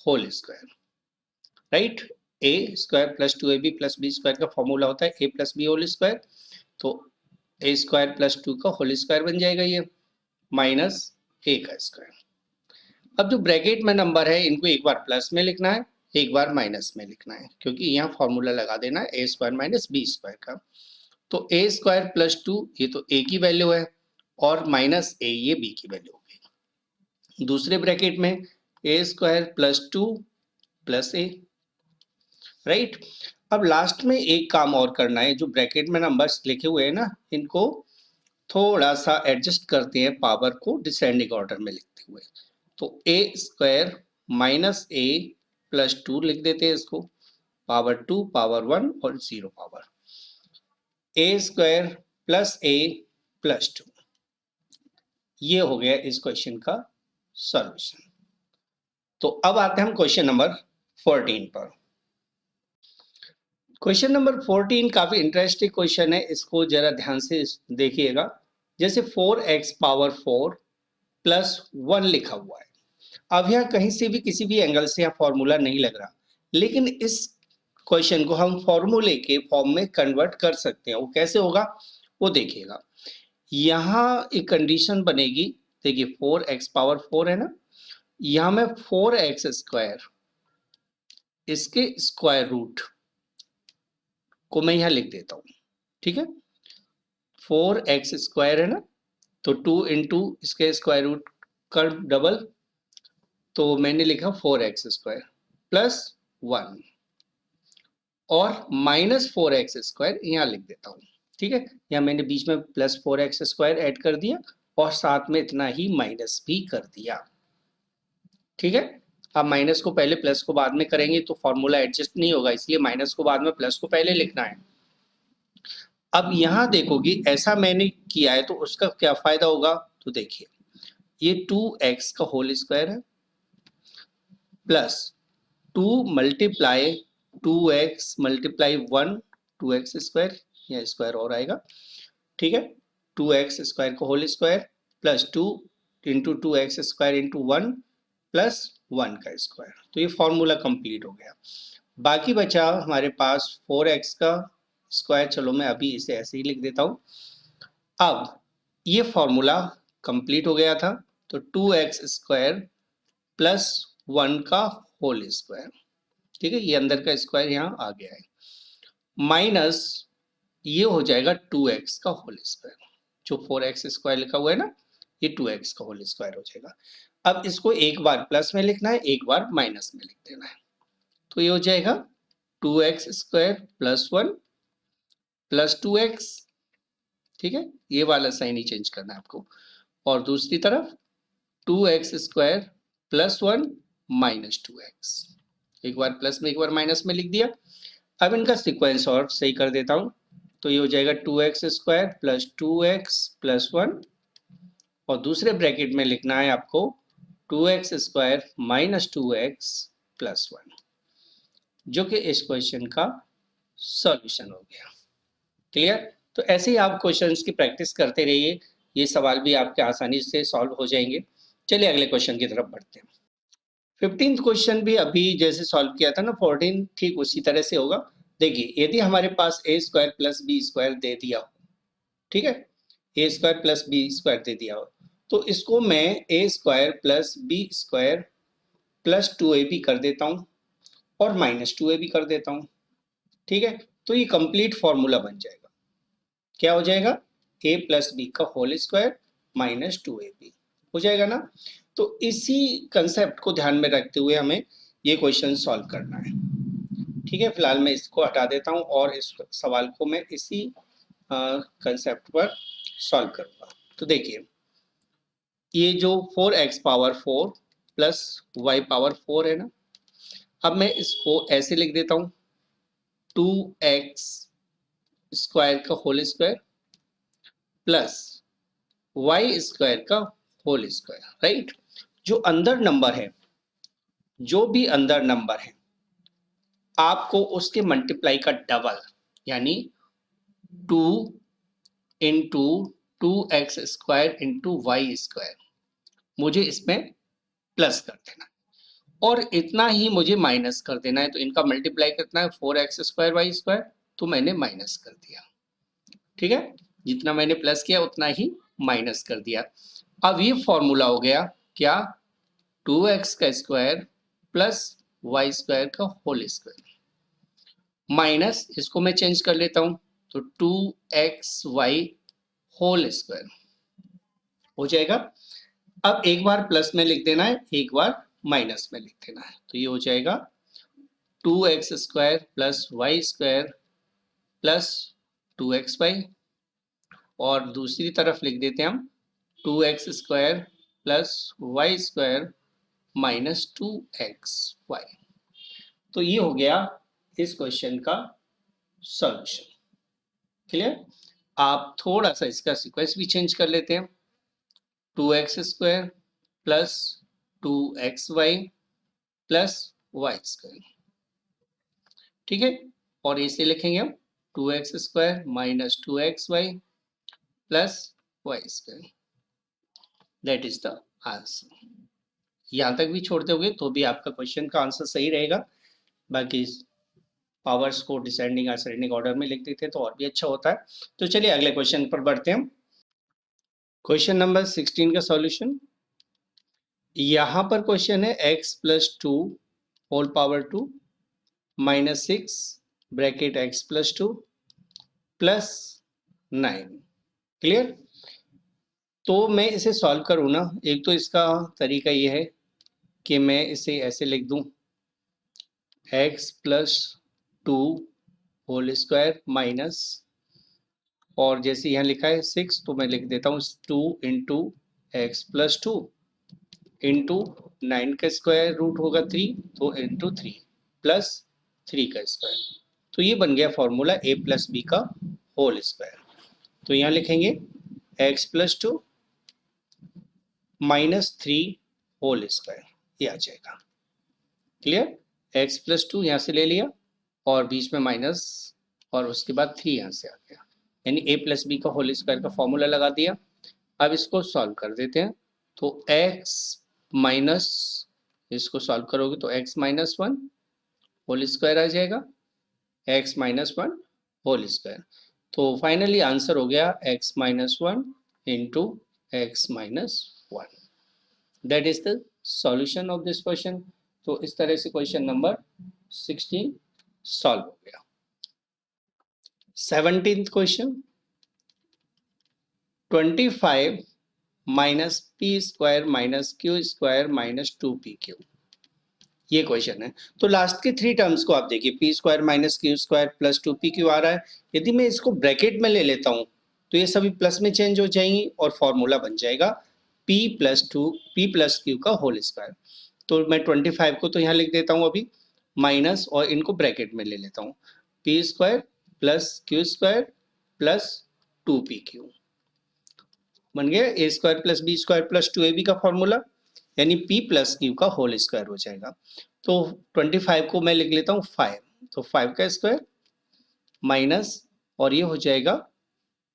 whole square, right. A square plus 2ab plus B square का फॉर्मूला होता है a plus B whole square. तो ए स्क्वायर प्लस 2 का होल स्क्वायर बन जाएगा ये, माइनस a का स्क्वायर। अब जो ब्रैकेट में नंबर है इनको एक बार प्लस में लिखना है, एक बार माइनस में लिखना है, क्योंकि यहाँ फॉर्मूला लगा देना है ए स्क्वायर माइनस बी स्क्वायर का। तो ए स्क्वायर प्लस 2 ये तो a की वैल्यू है और माइनस a ये b की वैल्यू होगी। दूसरे ब्रैकेट में A square plus 2 plus a, right. अब लास्ट में एक काम और करना है, जो ब्रैकेट में नंबर्स लिखे हुए हैं ना, इनको थोड़ा सा एडजस्ट करते हैं पावर को डिसेंडिंग ऑर्डर में लिखते हुए। तो A square minus a plus 2 लिख देते हैं इसको, पावर 2 पावर 1 और 0 power A square plus a plus 2। ये हो गया इस क्वेश्चन का सॉल्यूशन। तो अब आते हैं हम क्वेश्चन नंबर 14 पर। क्वेश्चन नंबर 14 काफी इंटरेस्टिंग क्वेश्चन है, इसको जरा ध्यान से देखिएगा। जैसे 4x पावर 4 प्लस 1 लिखा हुआ है। अब यह कहीं से भी किसी भी एंगल से यह फॉर्मूला नहीं लग रहा, लेकिन इस क्वेश्चन को हम फॉर्मूले के फॉर्म में कन्वर्ट कर सकते हैं। वो कैसे होगा वो देखिएगा। यहाँ एक कंडीशन बनेगी, देखिए 4x पावर 4 है ना, यहाँ में 4x स्क्वायर इसके स्क्वायर रूट को मैं यहाँ लिख देता हूँ, ठीक है। 4x स्क्वायर है ना, तो 2 इंटू इसके स्क्वायर रूट का डबल, तो मैंने लिखा 4x स्क्वायर प्लस 1 और माइनस 4x स्क्वायर यहाँ लिख देता हूँ, ठीक है। यहाँ मैंने बीच में प्लस 4x स्क्वायर ऐड कर दिया और साथ में इतना ही माइनस भी कर दिया, ठीक है। अब माइनस को पहले प्लस को बाद में करेंगे तो फॉर्मूला एडजस्ट नहीं होगा, इसलिए माइनस को बाद में प्लस को पहले लिखना है। अब यहाँ देखोगे ऐसा मैंने किया है तो उसका क्या फायदा होगा, तो देखिए ये 2x का होल स्क्वायर है plus 2 multiply 2x multiply 1 2x square, या स्क्वायर और आएगा, ठीक है। 2x स्क्वायर का whole square plus 2 into 2x square into 1 plus 1 का स्क्वायर। तो ये फॉर्मूला कंप्लीट हो गया। बाकी बचा हमारे पास 4x का स्क्वायर, चलो मैं अभी इसे ऐसे ही लिख देता हूँ। अब ये फॉर्मूला कंप्लीट हो गया था, तो 2x स्क्वायर प्लस 1 का होल स्क्वायर, ठीक है, ये अंदर का स्क्वायर यहाँ आ गया है, माइनस ये हो जाएगा 2x का होल स्क्वायर, जो 4x स्क्वायर लिखा हुआ है ना, ये 2x का होल स्क्वायर हो जाएगा। अब इसको एक बार प्लस में लिखना है, एक बार माइनस में लिख देना है, तो ये हो जाएगा 2x square plus 1 plus 2x। ठीक है, ये वाला साइन ही चेंज करना है आपको। और दूसरी तरफ 2x square plus 1 minus 2x, एक बार प्लस में एक बार माइनस में लिख दिया। अब इनका सीक्वेंस और सही कर देता हूं, तो ये हो जाएगा 2x square plus 2x plus 1, और दूसरे ब्रैकेट में लिखना है आपको 2x square minus 2x plus 1, जो कि इस क्वेश्चन का सॉल्यूशन हो गया। क्लियर? तो ऐसे ही आप क्वेश्चंस की प्रैक्टिस करते रहिए, ये सवाल भी आपके आसानी से सॉल्व हो जाएंगे। चलिए अगले क्वेश्चन की तरफ बढ़ते हैं। 15th क्वेश्चन भी अभी जैसे सॉल्व किया था ना 14 ठीक उसी तरह से होगा। देखिए, यदि हमारे पास A square plus B square दे दिया हो, ठीक है, ए स्क्वायर प्लस बी स्क्वायर दे दिया हो, तो इसको मैं A square plus B square plus 2ab कर देता हूँ और माइनस 2ab कर देता हूँ। ठीक है, तो ये कंप्लीट फॉर्मूला बन जाएगा। क्या हो जाएगा? a प्लस बी का होल स्क्वायर माइनस 2ab हो जाएगा ना। तो इसी कंसेप्ट को ध्यान में रखते हुए हमें ये क्वेश्चन सॉल्व करना है। ठीक है, फिलहाल मैं इसको हटा देता हूँ और इस सवाल को मैं इसी कंसेप्ट पर सॉल्व करूंगा। तो देखिए, ये जो 4x power 4 plus y power 4 है ना, अब मैं इसको ऐसे लिख देता हूँ 2x स्क्वायर का whole square plus y square का होल स्क्वायर, राइट। जो अंदर नंबर है, जो भी अंदर नंबर है, आपको उसके मल्टीप्लाई का डबल, यानी 2 into 2x square into y square, मुझे इसमें प्लस कर देना और इतना ही मुझे माइनस कर देना है। तो इनका मल्टीप्लाई कितना है? 4x स्क्वायर वाई स्क्वायर, तो मैंने माइनस कर दिया। ठीक है, जितना मैंने प्लस किया उतना ही माइनस कर दिया। अब ये फॉर्मूला हो गया क्या? 2x का स्क्वायर प्लस वाई स्क्वायर का होल स्क्वायर माइनस, इसको मैं चेंज कर लेता हूं, तो 2xy होल स्क्वायर हो जाएगा। अब एक बार प्लस में लिख देना है, एक बार माइनस में लिख देना है, तो ये हो जाएगा 2x square plus y square plus 2xy, और दूसरी तरफ लिख देते हैं हम 2x square plus y square minus 2xy। तो ये हो गया इस क्वेश्चन का सॉल्यूशन। क्लियर? आप थोड़ा सा इसका सीक्वेंस भी चेंज कर लेते हैं, 2x square plus 2xy plus y square. ठीक है, और इसे लिखेंगे हम 2x square minus 2xy plus y square. That is the answer. यहां तक भी छोड़ते होगे तो भी आपका क्वेश्चन का आंसर सही रहेगा। बाकी पावर्स को डिसेंडिंग असेंडिंग ऑर्डर में लिख देते तो और भी अच्छा होता है। तो चलिए अगले क्वेश्चन पर बढ़ते हैं। क्वेश्चन नंबर 16 का सॉल्यूशन। यहां पर क्वेश्चन है x plus 2 whole power 2 minus 6 bracket x plus 2 plus 9। Clear? तो मैं इसे सॉल्व करूं ना, एक तो इसका तरीका ये है कि मैं इसे ऐसे लिख दूं x plus 2 whole square minus, और जैसे यहाँ लिखा है 6 तो मैं लिख देता हूँ 2 इंटू एक्स प्लस 2 इंटू 9 का स्क्वायर रूट होगा 3, तो इंटू 3 प्लस 3 का स्क्वायर। तो ये बन गया फॉर्मूला a प्लस बी का होल स्क्वायर। तो यहाँ लिखेंगे x plus 2 minus 3 whole square, ये आ जाएगा। क्लियर? x प्लस 2 यहाँ से ले लिया और बीच में माइनस, और उसके बाद 3 यहाँ से आ गया, यानी a प्लस बी का होल स्क्वायर का फॉर्मूला लगा दिया। अब इसको सॉल्व कर देते हैं, तो x माइनस, इसको सॉल्व करोगे तो x माइनस 1 होल स्क्वायर आ जाएगा, x माइनस 1 होल स्क्वायर। तो फाइनली आंसर हो गया x minus 1 into x minus 1। That is the solution of this question. तो इस तरह से क्वेश्चन नंबर 16 सॉल्व हो गया। 17th question, 25 minus P square minus Q square minus 2pq, ये क्वेश्चन है। तो लास्ट के थ्री टर्म्स को आप देखिए, P square minus Q square plus 2pq आ रहा है। यदि मैं इसको ब्रैकेट में ले लेता हूं तो ये सभी प्लस में चेंज हो जाएंगी और फॉर्मूला बन जाएगा p प्लस क्यू का होल स्क्वायर। तो मैं 25 को तो यहाँ लिख देता हूँ अभी माइनस, और इनको ब्रैकेट में ले लेता हूँ, P square plus Q square plus 2pq बन गया A square plus B square plus 2ab का फॉर्मूला, यानी p प्लस क्यू का होल स्क्वायर हो जाएगा। तो 25 को मैं लिख लेता हूँ 5, तो 5 का स्क्वायर माइनस, और ये हो जाएगा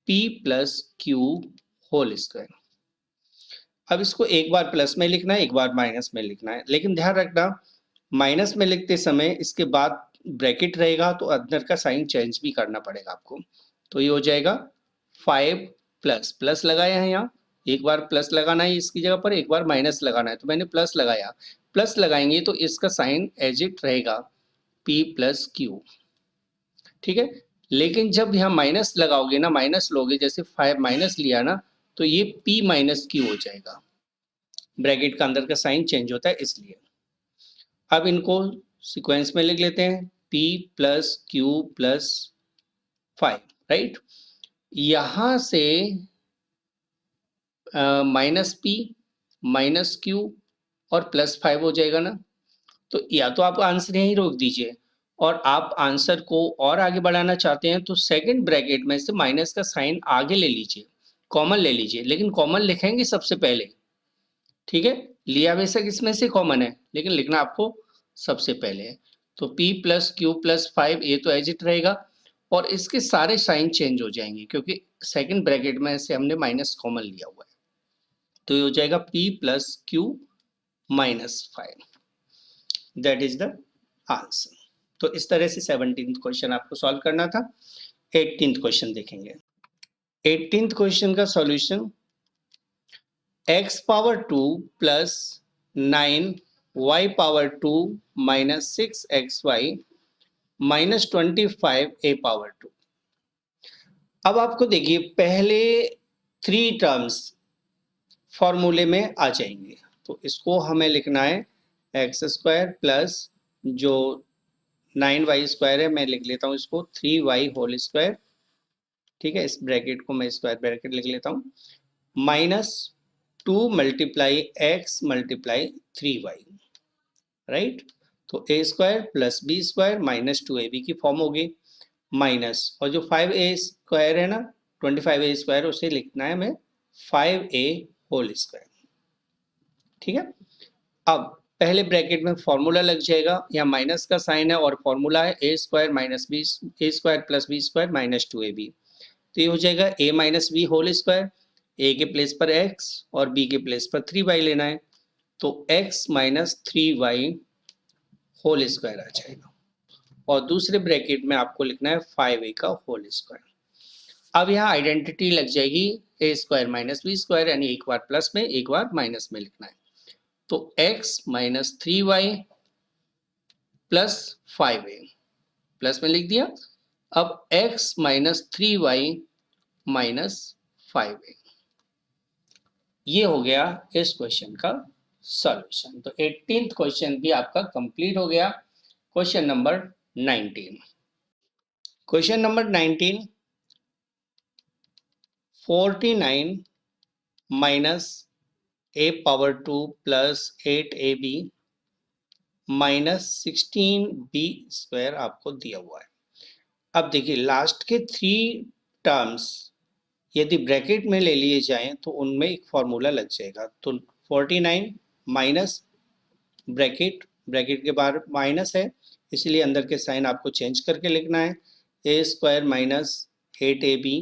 p plus q whole square. अब इसको एक बार प्लस में लिखना है, एक बार माइनस में लिखना है, लेकिन ध्यान रखना माइनस में लिखते समय इसके बाद ब्रैकेट रहेगा तो अंदर का साइन चेंज भी करना पड़ेगा आपको। तो ये हो जाएगा 5 प्लस प्लस लगाया है यहाँ, एक बार प्लस लगाना है इसकी जगह पर, एक बार माइनस लगाना है, तो मैंने प्लस लगाया। प्लस लगाएंगे तो इसका साइन एज इट रहेगा p प्लस क्यू, ठीक है। लेकिन जब यहाँ माइनस लगाओगे ना, माइनस लोगे, जैसे 5 माइनस लिया ना, तो ये p माइनस क्यू हो जाएगा, ब्रैकेट का अंदर का साइन चेंज होता है इसलिए। अब इनको सीक्वेंस में लिख लेते हैं, p plus Q plus 5, right. यहां से माइनस p माइनस क्यू और प्लस 5 हो जाएगा ना। तो या तो आप आंसर यहीं रोक दीजिए, और आप आंसर को और आगे बढ़ाना चाहते हैं तो सेकंड ब्रैकेट में से माइनस का साइन आगे ले लीजिए, कॉमन ले लीजिए, लेकिन कॉमन लिखेंगे सबसे पहले, ठीक है। लिया बेशक इसमें से कॉमन है, लेकिन लिखना आपको सबसे पहले है। तो p प्लस क्यू प्लस 5 ये तो एज इट रहेगा, और इसके सारे साइन चेंज हो जाएंगे क्योंकि सेकंड ब्रैकेट में से हमने माइनस कॉमन लिया हुआ है। तो ये हो जाएगा p plus Q minus 5, that is the answer. तो इस तरह से 17th क्वेश्चन आपको सॉल्व करना था। 18th क्वेश्चन देखेंगे। 18th क्वेश्चन का solution, x power 2 plus 9 y power 2 minus 6xy minus 25 a power 2। अब आपको देखिए पहले थ्री टर्म्स फॉर्मूले में आ जाएंगे, तो इसको हमें लिखना है एक्स स्क्वायर प्लस जो 9y स्क्वायर है, मैं लिख लेता हूँ इसको 3y होल स्क्वायर, ठीक है। इस ब्रैकेट को मैं स्क्वायर ब्रैकेट लिख लेता हूँ, minus 2 multiply x multiply 3y, right. तो A square plus B square minus 2ab की फॉर्म होगी, माइनस, और जो 5a स्क्वायर है ना, 25a स्क्वायर, उसे लिखना है मैं 5a होल स्क्वायर, ठीक है। अब पहले ब्रैकेट में फॉर्मूला लग जाएगा, यहाँ माइनस का साइन है और फॉर्मूला है ए square minus B, A square plus B square minus 2ab। तो ये हो जाएगा a minus B whole square, a के प्लेस पर x और b के प्लेस पर 3y लेना है, तो x minus 3y whole square आ जाएगा, और दूसरे ब्रैकेट में आपको लिखना है 5a का होल स्क्वायर। अब यहाँ आइडेंटिटी लग जाएगी a square minus B square, यानी एक बार प्लस में एक बार माइनस में लिखना है। तो x minus 3y plus 5a, plus में लिख दिया। अब x minus 3y minus 5a, ये हो गया इस क्वेश्चन का सॉल्यूशन। तो 18th क्वेश्चन भी आपका कंप्लीट हो गया। Question number 19, question number 19, 49 minus a power 2 plus 8ab minus 16b square आपको दिया हुआ है। अब देखिए लास्ट के थ्री टर्म्स यदि ब्रैकेट में ले लिए जाएं तो उनमें एक फॉर्मूला लग जाएगा। तो 49 माइनस ब्रैकेट, ब्रैकेट के बाहर माइनस है, इसलिए अंदर के साइन आपको चेंज करके लिखना है, ए square minus 8ab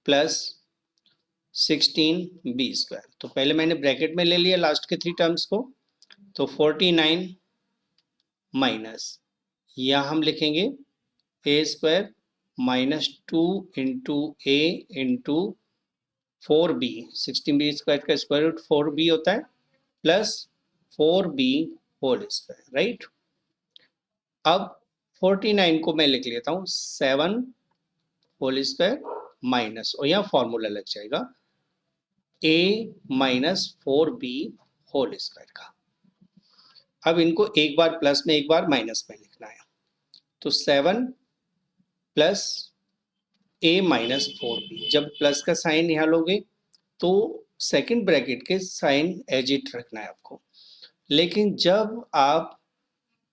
plus 16b square. तो पहले मैंने ब्रैकेट में ले लिया लास्ट के थ्री टर्म्स को, तो 49 माइनस, यहाँ हम लिखेंगे A square minus 2 into A into 4b, 16b square का स्क्वायर रूट 4b होता है, plus 4b whole square, right. अब 49 को मैं लिख लेता हूँ 7 होल स्क्वायर माइनस, और यहाँ फॉर्मूला लग जाएगा a minus 4b whole square का। अब इनको एक बार प्लस में एक बार माइनस में लिखना है, तो 7 प्लस a माइनस 4b। जब प्लस का साइन यहाँ लोगे तो सेकंड ब्रैकेट के साइन एज इट रखना है आपको, लेकिन जब आप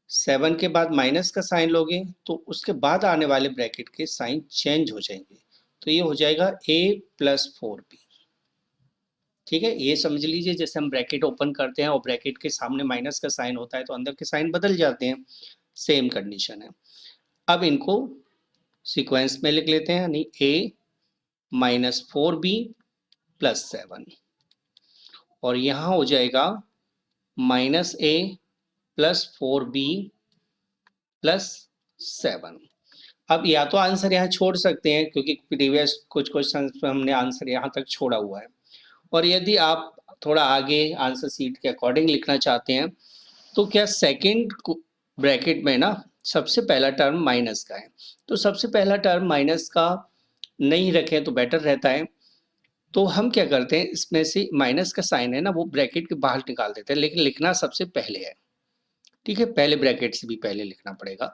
7 के बाद माइनस का साइन लोगे तो उसके बाद आने वाले ब्रैकेट के साइन चेंज हो जाएंगे, तो ये हो जाएगा a प्लस 4b। ठीक है, ये समझ लीजिए जैसे हम ब्रैकेट ओपन करते हैं और ब्रैकेट के सामने माइनस का साइन होता है तो अंदर के साइन बदल जाते हैं, सेम कंडीशन है। अब इनको सीक्वेंस में लिख लेते हैं, यानी a माइनस 4b प्लस 7, और यहाँ हो जाएगा minus a plus 4b plus 7। अब या तो आंसर यहाँ छोड़ सकते हैं क्योंकि प्रीवियस कुछ क्वेश्चन में हमने आंसर यहाँ तक छोड़ा हुआ है, और यदि आप थोड़ा आगे आंसर सीट के अकॉर्डिंग लिखना चाहते हैं तो क्या सेकंड ब्रैकेट में ना सबसे पहला टर्म माइनस का है, तो सबसे पहला टर्म माइनस का नहीं रखें तो बेटर रहता है। तो हम क्या करते हैं, इसमें से माइनस का साइन है ना वो ब्रैकेट के बाहर निकाल देते हैं, लेकिन लिखना सबसे पहले है। ठीक है, पहले ब्रैकेट से भी पहले लिखना पड़ेगा,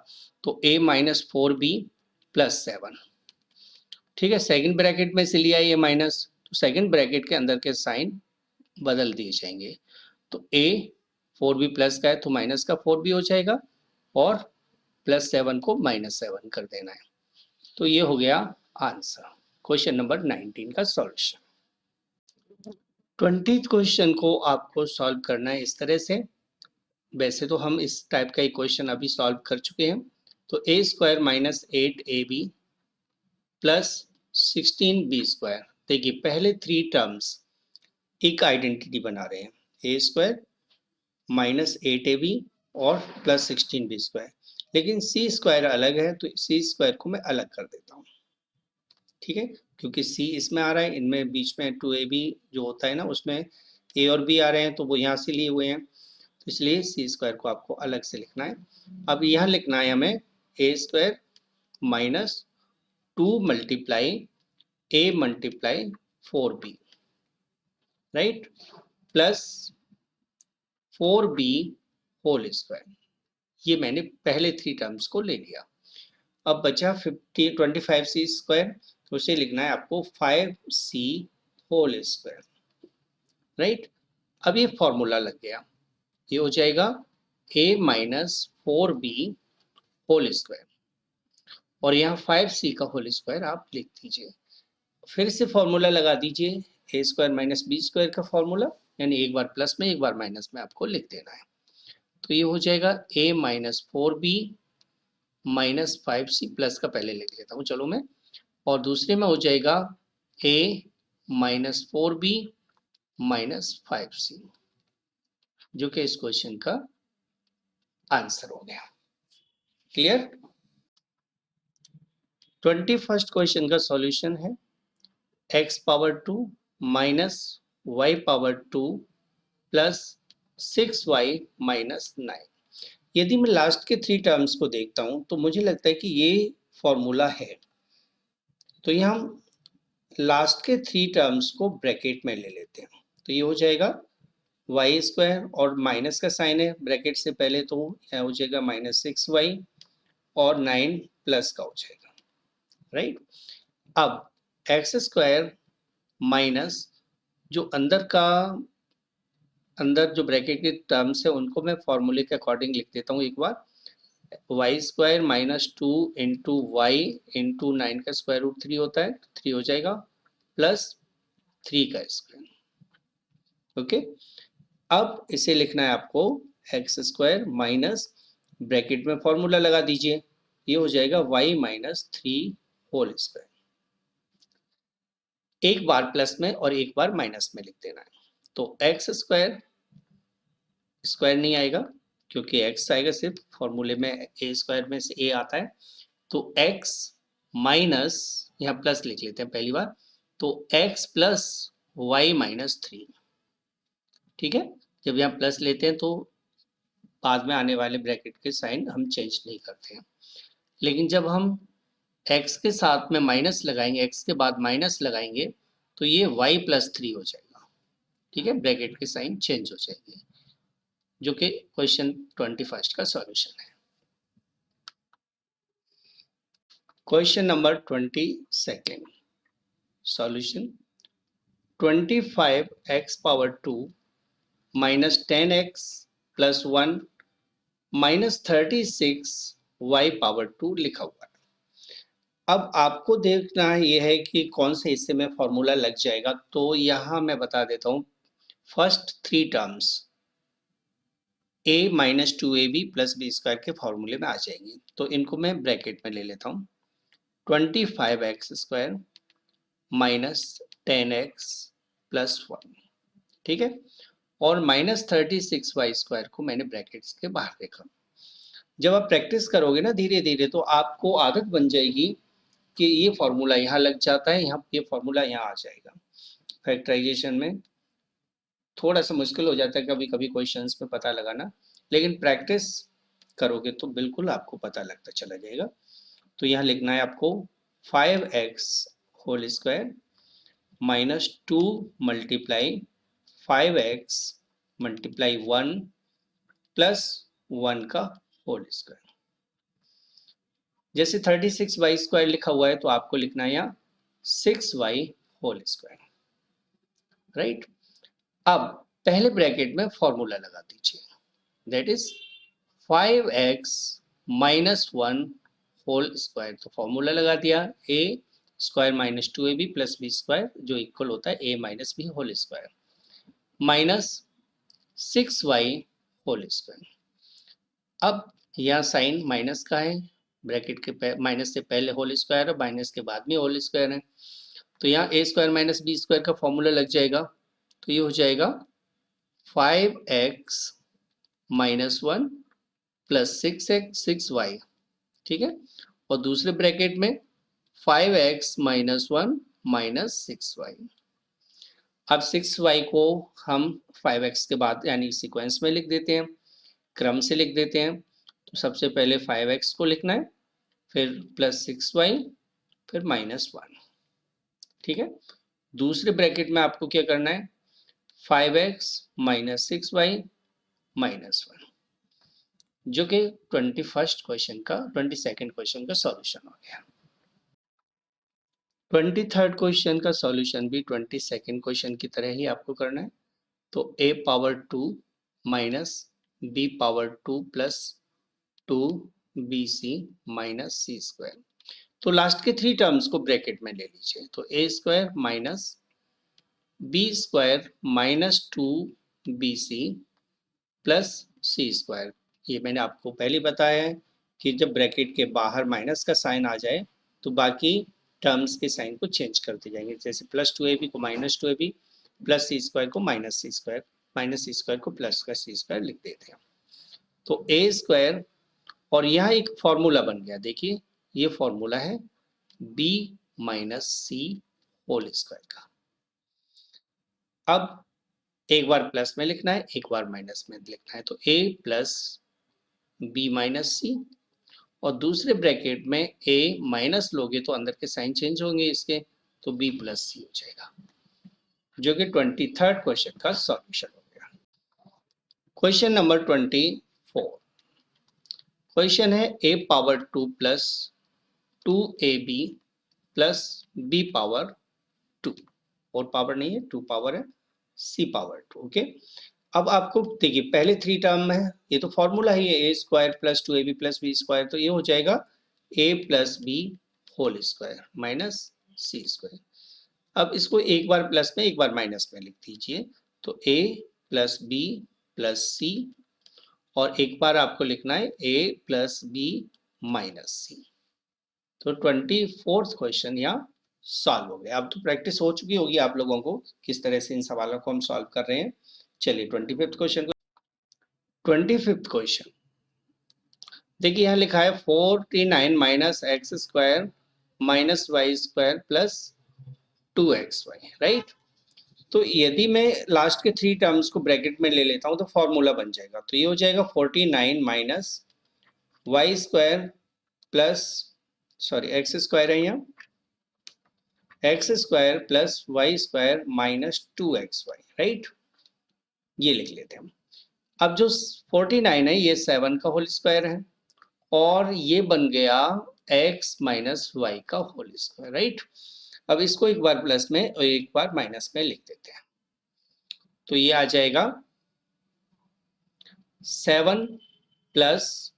तो a माइनस 4b प्लस 7। ठीक है, सेकंड ब्रैकेट में से लिया ये माइनस, तो सेकंड ब्रैकेट के अंदर के साइन बदल दिए जाएंगे, तो a 4b प्लस का है तो माइनस का 4b हो जाएगा, और प्लस 7 को माइनस 7 कर देना है। तो ये हो गया आंसर, क्वेश्चन नंबर 19 का सॉल्यूशन। 20th क्वेश्चन को आपको सॉल्व करना है इस तरह से। वैसे तो हम इस टाइप का एक क्वेश्चन अभी सॉल्व कर चुके हैं, तो a square minus 8ab plus 16b square. देखिए पहले 3 टर्म्स एक आइडेंटिटी बना रहे हैं, a स्क्वायर माइनस 8ab और प्लस 16b स्क्वायर, लेकिन c स्क्वायर अलग है तो c स्क्वायर को मैं अलग कर देता हूँ। ठीक है, क्योंकि c इसमें आ रहा है, इनमें बीच में 2ab जो होता है ना उसमें a और b आ रहे हैं, तो वो यहाँ से लिए हुए हैं, तो इसलिए सी स्क्वायर को आपको अलग से लिखना है। अब यहाँ लिखना है हमें A square minus 2 multiply A multiply 4b, right, plus 4b whole square. ये मैंने पहले 3 टर्म्स को ले लिया। अब बचा 25c स्क्वायर, तो उसे लिखना है आपको 5c होल स्क्वायर, राइट। अब ये फॉर्मूला लग गया, ये हो जाएगा a minus 4b whole square, और यहाँ 5c का होल स्क्वायर आप लिख दीजिए। फिर से फॉर्मूला लगा दीजिए, a square minus B square का फॉर्मूला, यानी एक बार प्लस में एक बार माइनस में आपको लिख देना है। तो ये हो जाएगा a minus 4b minus 5c, plus का पहले लिख लेता हूँ चलो मैं, और दूसरे में हो जाएगा a minus 4b minus 5c, जो कि इस क्वेश्चन का आंसर हो गया। क्लियर। 21st क्वेश्चन का सॉल्यूशन है x power 2 minus y power 2 plus 6y minus 9। यदि मैं लास्ट के 3 टर्म्स को देखता हूं तो मुझे लगता है कि ये फॉर्मूला है, तो यहाँ हम लास्ट के 3 टर्म्स को ब्रैकेट में ले लेते हैं, तो ये हो जाएगा y स्क्वायर, और माइनस का साइन है ब्रैकेट से पहले, तो यहाँ हो जाएगा माइनस 6y और 9 प्लस का हो जाएगा, राइट। अब एक्स स्क्वायर माइनस जो अंदर जो ब्रैकेट के टर्म्स है उनको मैं फॉर्मूले के अकॉर्डिंग लिख देता हूँ एक बार, Y square minus 2 into Y into 9 का स्क्वायर रूट 3 होता है, 3 हो जाएगा, प्लस 3 का स्क्वायर। ओके, अब इसे लिखना है आपको एक्स स्क्वायर माइनस, ब्रैकेट में फॉर्मूला लगा दीजिए, ये हो जाएगा वाई माइनस 3 होल स्क्वायर। एक बार प्लस में और एक बार माइनस में लिख देना है, तो एक्स स्क्वायर स्क्वायर नहीं आएगा क्योंकि एक्स आएगा, सिर्फ फॉर्मूले में ए स्क्वायर में से ए आता है, तो एक्स माइनस, यहाँ प्लस लिख लेते हैं पहली बार, तो एक्स प्लस वाई माइनस 3। ठीक है, जब यहाँ प्लस लेते हैं तो बाद में आने वाले ब्रैकेट के साइन हम चेंज नहीं करते हैं, लेकिन जब हम x के साथ में माइनस लगाएंगे, x के बाद माइनस लगाएंगे तो ये y प्लस 3 हो जाएगा। ठीक है, ब्रैकेट के साइन चेंज हो जाएंगे, जो कि क्वेश्चन 21 का सॉल्यूशन है। Question number 22 solution 25x power 2 minus 10x plus 1 minus 36y power 2 लिखा हुआ है। अब आपको देखना यह है कि कौन से हिस्से में फॉर्मूला लग जाएगा। तो यहां मैं बता देता हूं, first 3 terms a minus 2ab plus B square के फॉर्मूले में आ जाएंगे। तो इनको मैं ब्रैकेट में ले लेता हूं, 25x square minus 10x plus 1, ठीक है, और माइनस 36y स्क्वायर को मैंने ब्रैकेट्स के बाहर देखा। जब आप प्रैक्टिस करोगे ना धीरे धीरे, तो आपको आदत बन जाएगी कि ये फॉर्मूला यहाँ लग जाता है, यहाँ ये फॉर्मूला यहाँ आ जाएगा। फैक्टराइजेशन में थोड़ा सा मुश्किल हो जाता है कभी कभी क्वेश्चंस में पता लगाना, लेकिन प्रैक्टिस करोगे तो बिल्कुल आपको पता लगता चला जाएगा। तो यहाँ लिखना है आपको 5x whole square minus 2 multiply 5x multiply 1 plus 1 का होल स्क्वायर। जैसे 36y स्क्वायर लिखा हुआ है तो आपको लिखना है यहाँ 6y होल स्क्वायर, राइट। अब पहले ब्रैकेट में फॉर्मूला लगा दीजिए, that is 5x minus 1 whole square. तो फॉर्मूला लगा दिया a square minus 2ab plus B square, जो इक्वल होता है a minus B whole square, minus 6y whole square. अब यहाँ साइन माइनस का है, ब्रैकेट के माइनस से पहले होल स्क्वायर है, माइनस के बाद में होल स्क्वायर है, तो यहाँ a square minus B square का फॉर्मूला लग जाएगा। तो ये हो जाएगा 5x माइनस 1 प्लस 6y, ठीक है, और दूसरे ब्रैकेट में 5x माइनस 1 माइनस 6y। अब 6y को हम 5x के बाद यानी सीक्वेंस में लिख देते हैं, क्रम से लिख देते हैं। तो सबसे पहले 5x को लिखना है, फिर प्लस 6y, फिर माइनस 1, ठीक है। दूसरे ब्रैकेट में आपको क्या करना है, 5x माइनस 6y माइनस 1, जो कि 22 क्वेश्चन का सॉल्यूशन हो गया। 23rd क्वेश्चन का सॉल्यूशन भी 22nd क्वेश्चन की तरह ही आपको करना है। तो a power 2 minus b power 2 plus 2bc minus c square. तो लास्ट के 3 टर्म्स को ब्रैकेट में ले लीजिए। तो a square minus b square minus 2bc plus c square. ये मैंने आपको पहले बताया है कि जब ब्रैकेट के बाहर माइनस का साइन आ जाए तो बाकी टर्म्स के साइन को चेंज करते जाएंगे। जैसे प्लस 2ab को minus 2ab, plus c square को minus c square, minus c square को प्लस का c स्क्वायर लिख देते हैं। तो a स्क्वायर, और यहाँ एक फॉर्मूला बन गया, देखिए ये फॉर्मूला है b माइनस सी होल स्क्वायर का। अब एक बार प्लस में लिखना है, एक बार माइनस में लिखना है। तो a प्लस b माइनस सी, और दूसरे ब्रैकेट में a माइनस लोगे तो अंदर के साइन चेंज होंगे इसके, तो b प्लस सी हो जाएगा, जो कि 23rd क्वेश्चन का सॉल्यूशन हो गया। क्वेश्चन नंबर 24 क्वेश्चन है a power 2 plus 2ab plus b power 2, और पावर नहीं है, 2 पावर है, c पावर 2, ओके। अब आपको देखिए पहले 3 टर्म है, ये तो फॉर्मूला ही है, a square plus 2ab plus b square, तो ये हो जाएगा a plus b whole square minus c square. अब इसको एक बार प्लस में एक बार माइनस में लिख दीजिए। तो a plus b plus c, और एक बार आपको लिखना है a plus b minus c। तो 24th क्वेश्चन यहाँ सॉल्व हो गया। अब तो प्रैक्टिस हो चुकी होगी आप लोगों को किस तरह से इन सवालों को हम सॉल्व कर रहे हैं। चलिए 25th क्वेश्चन। 25th क्वेश्चन देखिए यहाँ लिखा है 49 minus x square minus y square plus 2xy, right. तो यदि मैं लास्ट के 3 टर्म्स को ब्रैकेट में ले लेता हूँ तो फॉर्मूला बन जाएगा। तो ये हो जाएगा 49 minus y square plus sorry x square है यहाँ, x square plus y square minus 2xy, right, ये लिख लेते हैं हम। अब जो 49 है ये 7 का होल स्क्वायर है और ये बन गया x माइनस वाई का होल स्क्वायर, राइट। अब इसको एक बार प्लस में और एक बार माइनस में लिख देते हैं, तो ये आ जाएगा 7 प्लस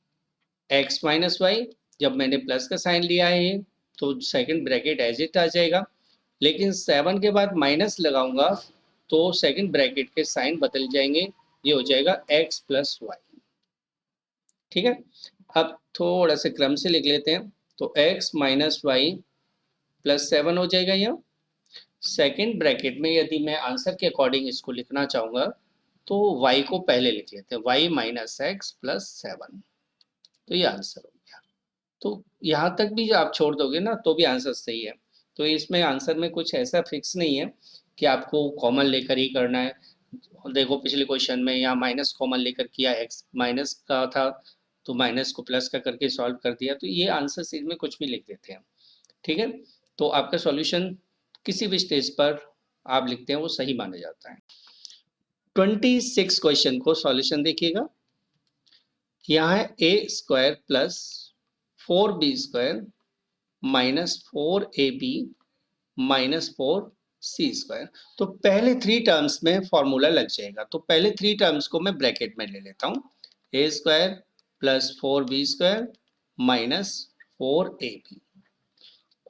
x माइनस वाई। जब मैंने प्लस का साइन लिया है तो सेकंड ब्रैकेट एज इट आ जाएगा, लेकिन 7 के बाद माइनस लगाऊंगा तो सेकंड ब्रैकेट के साइन बदल जाएंगे, ये हो जाएगा x प्लस वाई, ठीक है। अब थोड़ा सा क्रम से लिख लेते हैं, तो x माइनस वाई प्लस 7 हो जाएगा यहाँ। सेकंड ब्रैकेट में यदि मैं आंसर के अकॉर्डिंग इसको लिखना चाहूँगा तो y को पहले लिख लेते हैं, y माइनस एक्स प्लस 7, तो ये आंसर हो गया। तो यहाँ तक भी आप छोड़ दोगे ना तो भी आंसर सही है। तो इसमें आंसर में कुछ ऐसा फिक्स नहीं है कि आपको कॉमन लेकर ही करना है। देखो पिछले क्वेश्चन में यहाँ माइनस कॉमन लेकर किया, x माइनस का था तो माइनस को प्लस का करके सॉल्व कर दिया, तो ये आंसर सीट में कुछ भी लिख देते हैं, ठीक है। तो आपका सॉल्यूशन किसी भी स्टेज पर आप लिखते हैं वो सही माना जाता है। 26 क्वेश्चन को सॉल्यूशन देखिएगा। यहाँ है ए square plus 4b square minus 4ab minus 4c square. तो पहले 3 टर्म्स में फॉर्मूला लग जाएगा, तो पहले 3 टर्म्स को मैं ब्रैकेट में ले लेता हूँ, A square plus 4b square minus 4ab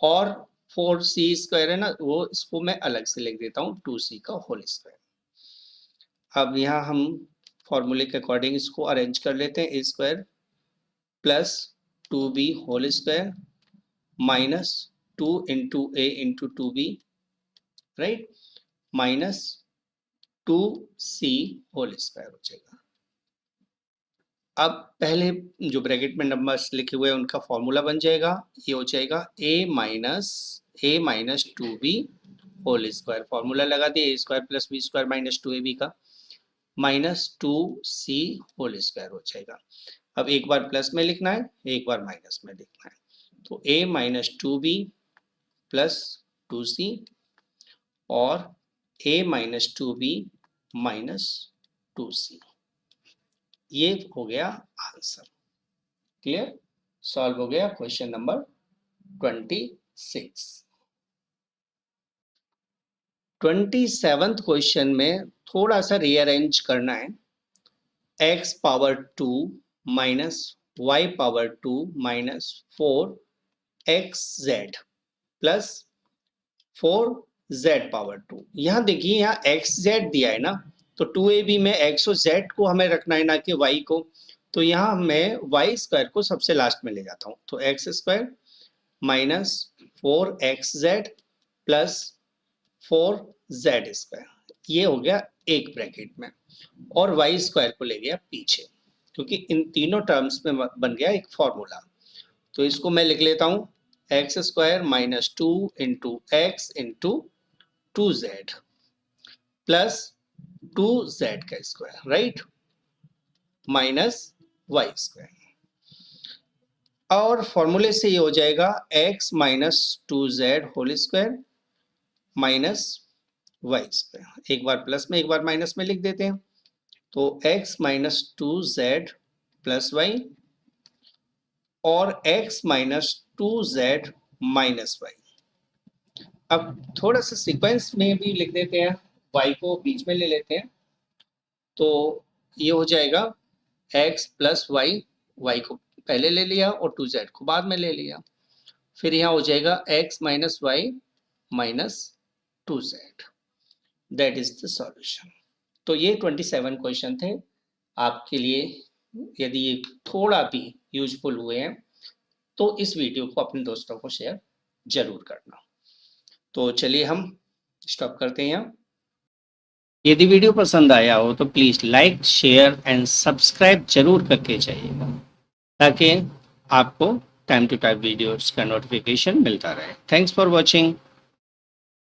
और 4c स्क्वायर है ना, वो इसको मैं अलग से लिख देता हूँ 2c का होल स्क्वायर। अब यहाँ हम फॉर्मूले के अकॉर्डिंग इसको अरेंज कर लेते हैं, ए square plus 2b whole square minus 2 into A into 2b, right, minus 2c whole square हो जाएगा। अब पहले जो ब्रैकेट में नंबर्स लिखे हुए हैं उनका फॉर्मूला बन जाएगा, ये हो जाएगा a minus 2b whole square, formula लगा दिया, a square plus b square minus 2ab का माइनस 2c होल स्क्वायर हो जाएगा। अब एक बार प्लस में लिखना है, एक बार माइनस में लिखना है, तो a minus 2b plus 2c और a minus 2b minus 2c, ये हो गया आंसर। क्लियर, सॉल्व हो गया क्वेश्चन नंबर 26। 27th क्वेश्चन में थोड़ा सा रीअरेंज करना है, x power 2 minus y power 2 minus 4xz plus 4z power 2। यहाँ देखिए यहाँ xz दिया है ना, तो 2ab में x और z को हमें रखना है ना कि y को, तो यहाँ मैं y स्क्वायर को सबसे लास्ट में ले जाता हूँ, तो x square minus 4xz plus 4z square, ये हो गया एक ब्रैकेट में, और y स्क्वायर को ले गया पीछे, क्योंकि इन तीनों टर्म्स में बन गया एक फॉर्मूला। तो इसको मैं लिख लेता हूँ x square minus 2 into x into 2z plus 2z का square, right, minus y square, और फॉर्मूले से ये हो जाएगा x minus 2z whole square minus y square. एक बार प्लस में एक बार माइनस में लिख देते हैं, तो x minus 2z plus y और x minus 2z minus y. अब थोड़ा सा सीक्वेंस में भी लिख देते हैं, y को बीच में ले लेते हैं, तो ये हो जाएगा x प्लस वाई, y को पहले ले लिया और 2z को बाद में ले लिया, फिर यहाँ हो जाएगा x minus y minus 2z, that is the solution. तो ये 27 क्वेश्चन थे आपके लिए। यदि ये थोड़ा भी यूजफुल हुए हैं तो इस वीडियो को अपने दोस्तों को शेयर जरूर करना। तो चलिए हम स्टॉप करते हैं यहाँ। यदि वीडियो पसंद आया हो तो please like share and subscribe जरूर करके जाइएगा, ताकि आपको टाइम टू टाइम वीडियोस का नोटिफिकेशन मिलता रहे। Thanks for watching.